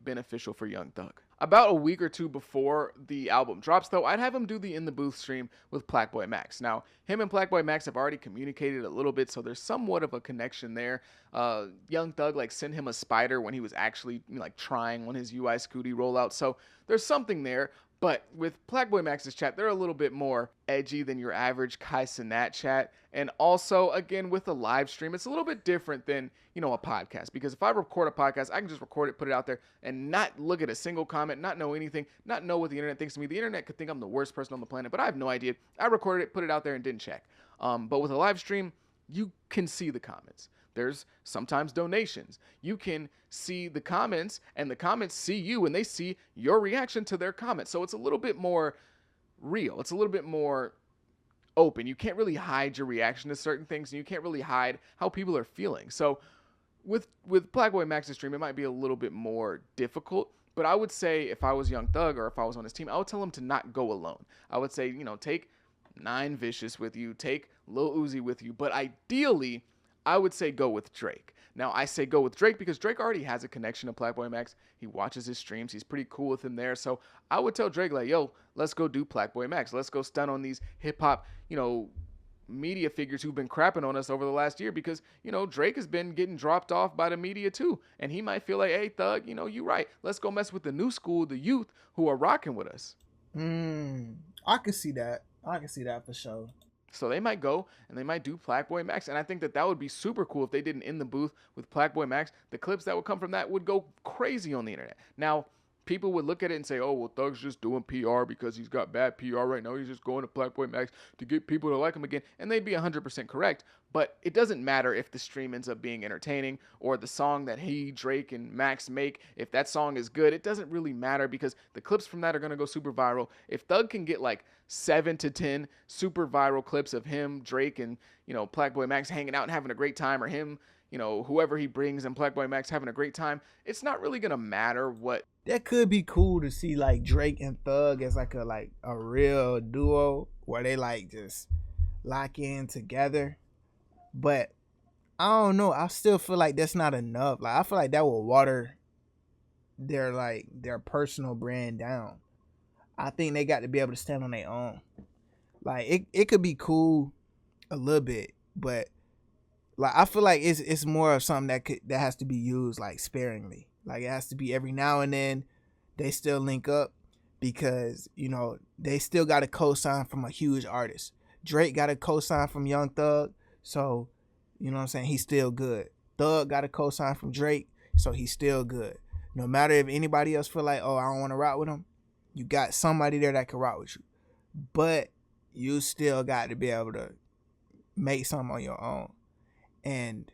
beneficial for Young Thug. About a week or two before the album drops, though, I'd have him do the In the Booth stream with Plaqueboy Max. Now, him and Plaqueboy Max have already communicated a little bit, so there's somewhat of a connection there. Young Thug like sent him a spider when he was actually like trying on his UI Scooty rollout, so there's something there. But with Plaqueboy Max's chat, they're a little bit more edgy than your average Kai Cenat chat. And also, again, with a live stream, it's a little bit different than, you know, a podcast. Because if I record a podcast, I can just record it, put it out there, and not look at a single comment, not know anything, not know what the internet thinks of me. The internet could think I'm the worst person on the planet, but I have no idea. I recorded it, put it out there, and didn't check. But with a live stream, you can see the comments. There's sometimes donations. You can see the comments, and the comments see you, and they see your reaction to their comments. So it's a little bit more real. It's a little bit more open. You can't really hide your reaction to certain things, and you can't really hide how people are feeling. So with Plaqueboy Max's stream, it might be a little bit more difficult. But I would say if I was Young Thug or if I was on his team, I would tell him to not go alone. I would say, you know, take 9 Vicious with you, take Lil Uzi with you, but ideally, I would say go with Drake. Now, I say go with Drake because Drake already has a connection to Plaqueboy Max. He watches his streams. He's pretty cool with him there. So I would tell Drake, like, yo, let's go do Plaqueboy Max. Let's go stun on these hip-hop, you know, media figures who've been crapping on us over the last year because, you know, Drake has been getting dropped off by the media too. And he might feel like, hey, Thug, you know, you right. Let's go mess with the new school, the youth who are rocking with us. I can see that. I can see that for sure. So they might go and they might do Plaqueboy Max. And I think that that would be super cool if they did an In the Booth with Plaqueboy Max. The clips that would come from that would go crazy on the internet. Now, people would look at it and say, oh, well, Thug's just doing PR because he's got bad PR right now. He's just going to Plaqueboy Max to get people to like him again. And they'd be 100% correct. But it doesn't matter if the stream ends up being entertaining or the song that he, Drake, and Max make. If that song is good, it doesn't really matter because the clips from that are going to go super viral. If Thug can get like 7 to 10 super viral clips of him, Drake, and, you know, Plaqueboy Max hanging out and having a great time, or him, you know, whoever he brings and Plaqueboy Max having a great time, it's not really going to matter what. That could be cool to see like Drake and Thug as like a real duo where they like just lock in together. But I don't know. I still feel like that's not enough. Like I feel like that will water their personal brand down. I think they got to be able to stand on their own. Like it could be cool a little bit, but like I feel like it's more of something that has to be used like sparingly. Like it has to be every now and then they still link up because, you know, they still got a co-sign from a huge artist. Drake got a co-sign from Young Thug, so you know what I'm saying, he's still good. Thug got a co-sign from Drake, so he's still good. No matter if anybody else feel like, oh, I don't want to rock with him, you got somebody there that can rock with you. But you still got to be able to make something on your own. And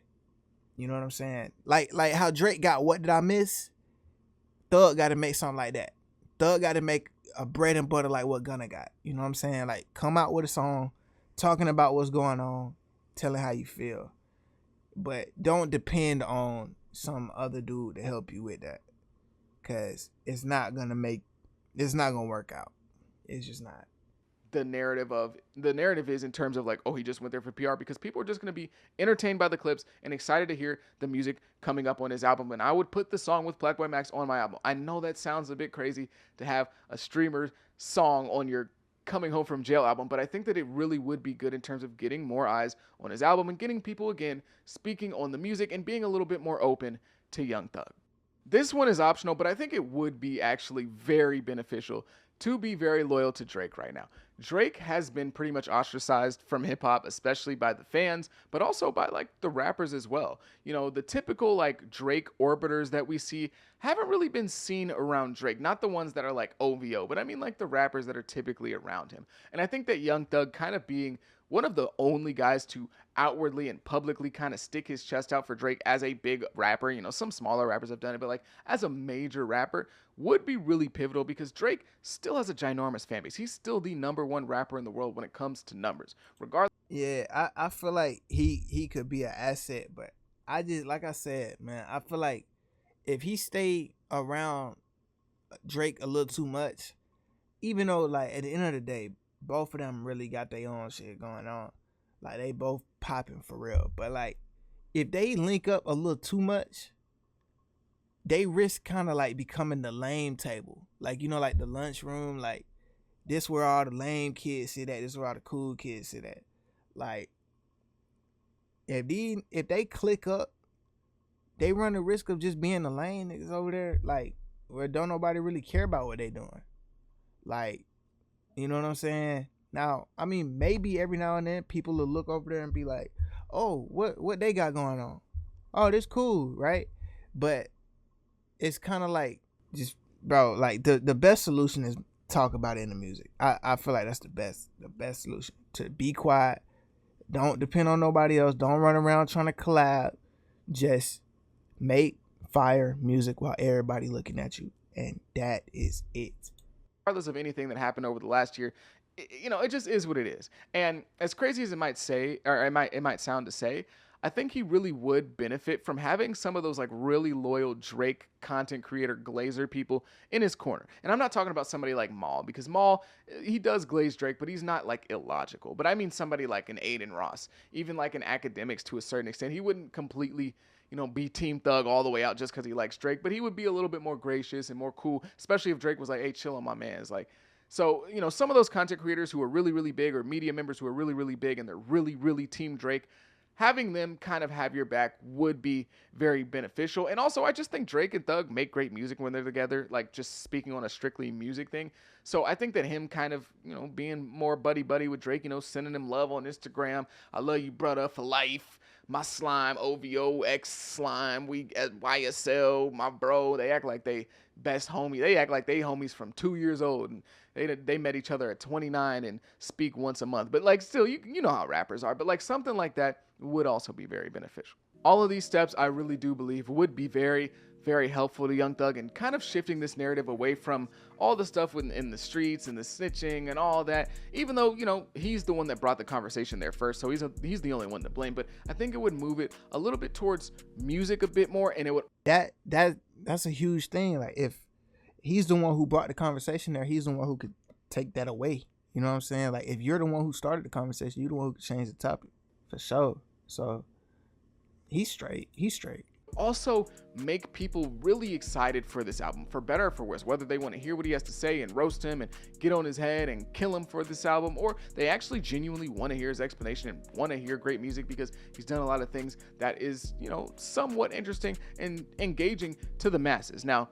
you know what I'm saying? Like how Drake got What Did I Miss? Thug got to make something like that. Thug got to make a bread and butter like what Gunna got. You know what I'm saying? Like come out with a song, talking about what's going on, telling how you feel. But don't depend on some other dude to help you with that. Cause it's not gonna work out. It's just not. The narrative is in terms of like, oh, he just went there for PR, because people are just going to be entertained by the clips and excited to hear the music coming up on his album. And I would put the song with Plaqueboy Max on my album. I know that sounds a bit crazy to have a streamer song on your coming home from jail album, but I think that it really would be good in terms of getting more eyes on his album and getting people again speaking on the music and being a little bit more open to Young Thug. This one is optional, but I think it would be actually very beneficial to be very loyal to Drake right now. Drake has been pretty much ostracized from hip-hop, especially by the fans, but also by like the rappers as well. You know, the typical like Drake orbiters that we see haven't really been seen around Drake. Not the ones that are like OVO, but I mean like the rappers that are typically around him. And I think that Young Thug kind of being one of the only guys to outwardly and publicly kind of stick his chest out for Drake as a big rapper. You know, some smaller rappers have done it, but like as a major rapper would be really pivotal because Drake still has a ginormous fan base. He's still the #1 rapper in the world when it comes to numbers. Regardless. Yeah, I feel like he could be an asset, but I just, like I said, man, I feel like if he stayed around Drake a little too much, even though like at the end of the day, both of them really got their own shit going on. Like they both popping for real. But like if they link up a little too much, they risk kind of like becoming the lame table. Like, you know, like the lunchroom, like this where all the lame kids sit at, this where all the cool kids sit at. Like if they click up, they run the risk of just being the lame niggas over there, like where don't nobody really care about what they doing. Like, you know what I'm saying? Now, I mean, maybe every now and then people will look over there and be like, oh, what they got going on? Oh, this cool, right? But it's kind of like, just, bro, like the best solution is talk about it in the music. I feel like that's the best solution. To be quiet, don't depend on nobody else, don't run around trying to collab, just make fire music while everybody looking at you, and that is it. Regardless of anything that happened over the last year, you know, it just is what it is. And as crazy as it might say, or it might sound to say, I think he really would benefit from having some of those like really loyal Drake content creator glazer people in his corner. And I'm not talking about somebody like Maul, because Maul, he does glaze Drake, but he's not like illogical. But I mean somebody like an Aiden Ross, even like an Academics to a certain extent. He wouldn't completely, you know, be Team Thug all the way out just because he likes Drake, but he would be a little bit more gracious and more cool, especially if Drake was like, hey, chill on my man. It's like, so, you know, some of those content creators who are really, really big, or media members who are really, really big and they're really, really Team Drake, having them kind of have your back would be very beneficial. And also, I just think Drake and Thug make great music when they're together, like just speaking on a strictly music thing. So I think that him kind of, you know, being more buddy-buddy with Drake, you know, sending him love on Instagram. I love you, brother, for life. My slime, OVO, X slime, we at YSL, my bro. They act like they best homie. They act like they homies from 2 years old, and they met each other at 29 and speak once a month. But like still, you know how rappers are. But like something like that would also be very beneficial. All of these steps, I really do believe, would be very, very helpful to Young Thug and kind of shifting this narrative away from all the stuff in the streets and the snitching and all that, even though, you know, he's the one that brought the conversation there first, so he's the only one to blame. But I think it would move it a little bit towards music a bit more, and it would... That's a huge thing. Like, if he's the one who brought the conversation there, he's the one who could take that away. You know what I'm saying? Like, if you're the one who started the conversation, you're the one who could change the topic. For sure. So, he's straight. Also make people really excited for this album, for better or for worse, whether they want to hear what he has to say and roast him and get on his head and kill him for this album, or they actually genuinely want to hear his explanation and want to hear great music because he's done a lot of things that is, you know, somewhat interesting and engaging to the masses. Now,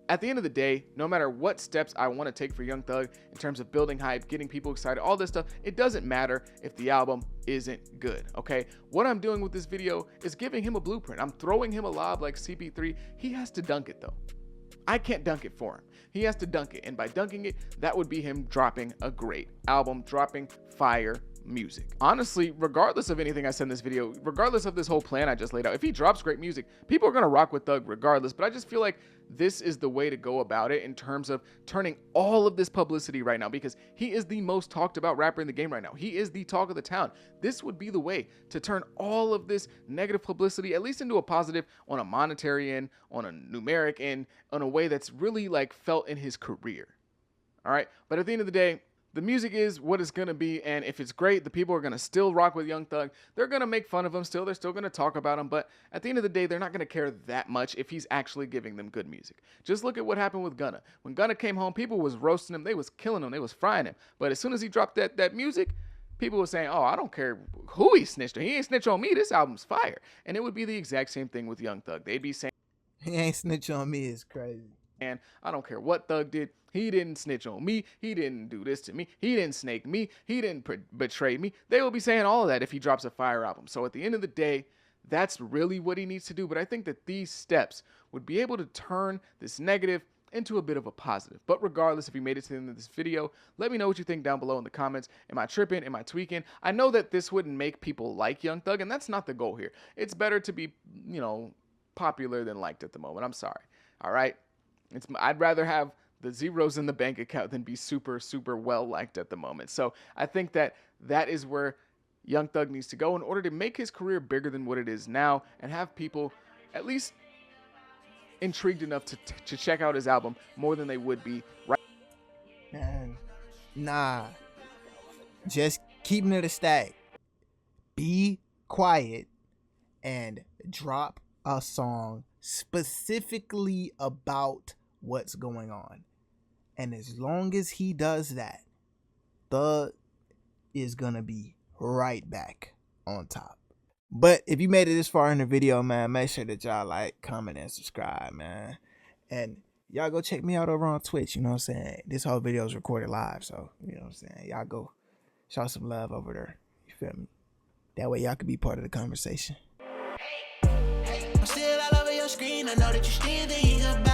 at the end of the day, no matter what steps I want to take for Young Thug in terms of building hype, getting people excited, all this stuff, it doesn't matter if the album isn't good, okay? What I'm doing with this video is giving him a blueprint. I'm throwing him a lob like CP3. He has to dunk it though. I can't dunk it for him. He has to dunk it, and by dunking it, that would be him dropping a great album, dropping fire music. Honestly, regardless of anything I said in this video, regardless of this whole plan I just laid out, if he drops great music, people are gonna rock with Thug regardless. But I just feel like this is the way to go about it in terms of turning all of this publicity right now, because he is the most talked about rapper in the game right now. He is the talk of the town. This would be the way to turn all of this negative publicity at least into a positive, on a monetary end, on a numeric end, on a way that's really like felt in his career. All right, but at the end of the day, the music is what it's going to be, and if it's great, the people are going to still rock with Young Thug. They're going to make fun of him still. They're still going to talk about him, but at the end of the day, they're not going to care that much if he's actually giving them good music. Just look at what happened with Gunna. When Gunna came home, people was roasting him. They was killing him. They was frying him. But as soon as he dropped that music, people were saying, oh, I don't care who he snitched on. He ain't snitch on me. This album's fire. And it would be the exact same thing with Young Thug. They'd be saying, he ain't snitch on me is crazy. And I don't care what Thug did. He didn't snitch on me. He didn't do this to me. He didn't snake me. He didn't betray me. They will be saying all of that if he drops a fire album. So at the end of the day, that's really what he needs to do. But I think that these steps would be able to turn this negative into a bit of a positive. But regardless, if you made it to the end of this video, let me know what you think down below in the comments. Am I tripping? Am I tweaking? I know that this wouldn't make people like Young Thug, and that's not the goal here. It's better to be, you know, popular than liked at the moment. I'm sorry. All right? I'd rather have the zeros in the bank account than be super, super well liked at the moment. So I think that is where Young Thug needs to go in order to make his career bigger than what it is now and have people at least intrigued enough to check out his album more than they would be right. Man, nah. Just keeping it a stack. Be quiet and drop a song specifically about what's going on. And as long as he does that, Thug is gonna be right back on top. But if you made it this far in the video, man, make sure that y'all like, comment, and subscribe, man. And y'all go check me out over on Twitch, you know what I'm saying? This whole video is recorded live, so, you know what I'm saying? Y'all go show some love over there, you feel me? That way y'all can be part of the conversation. I'm still all over your screen, I know that you still think you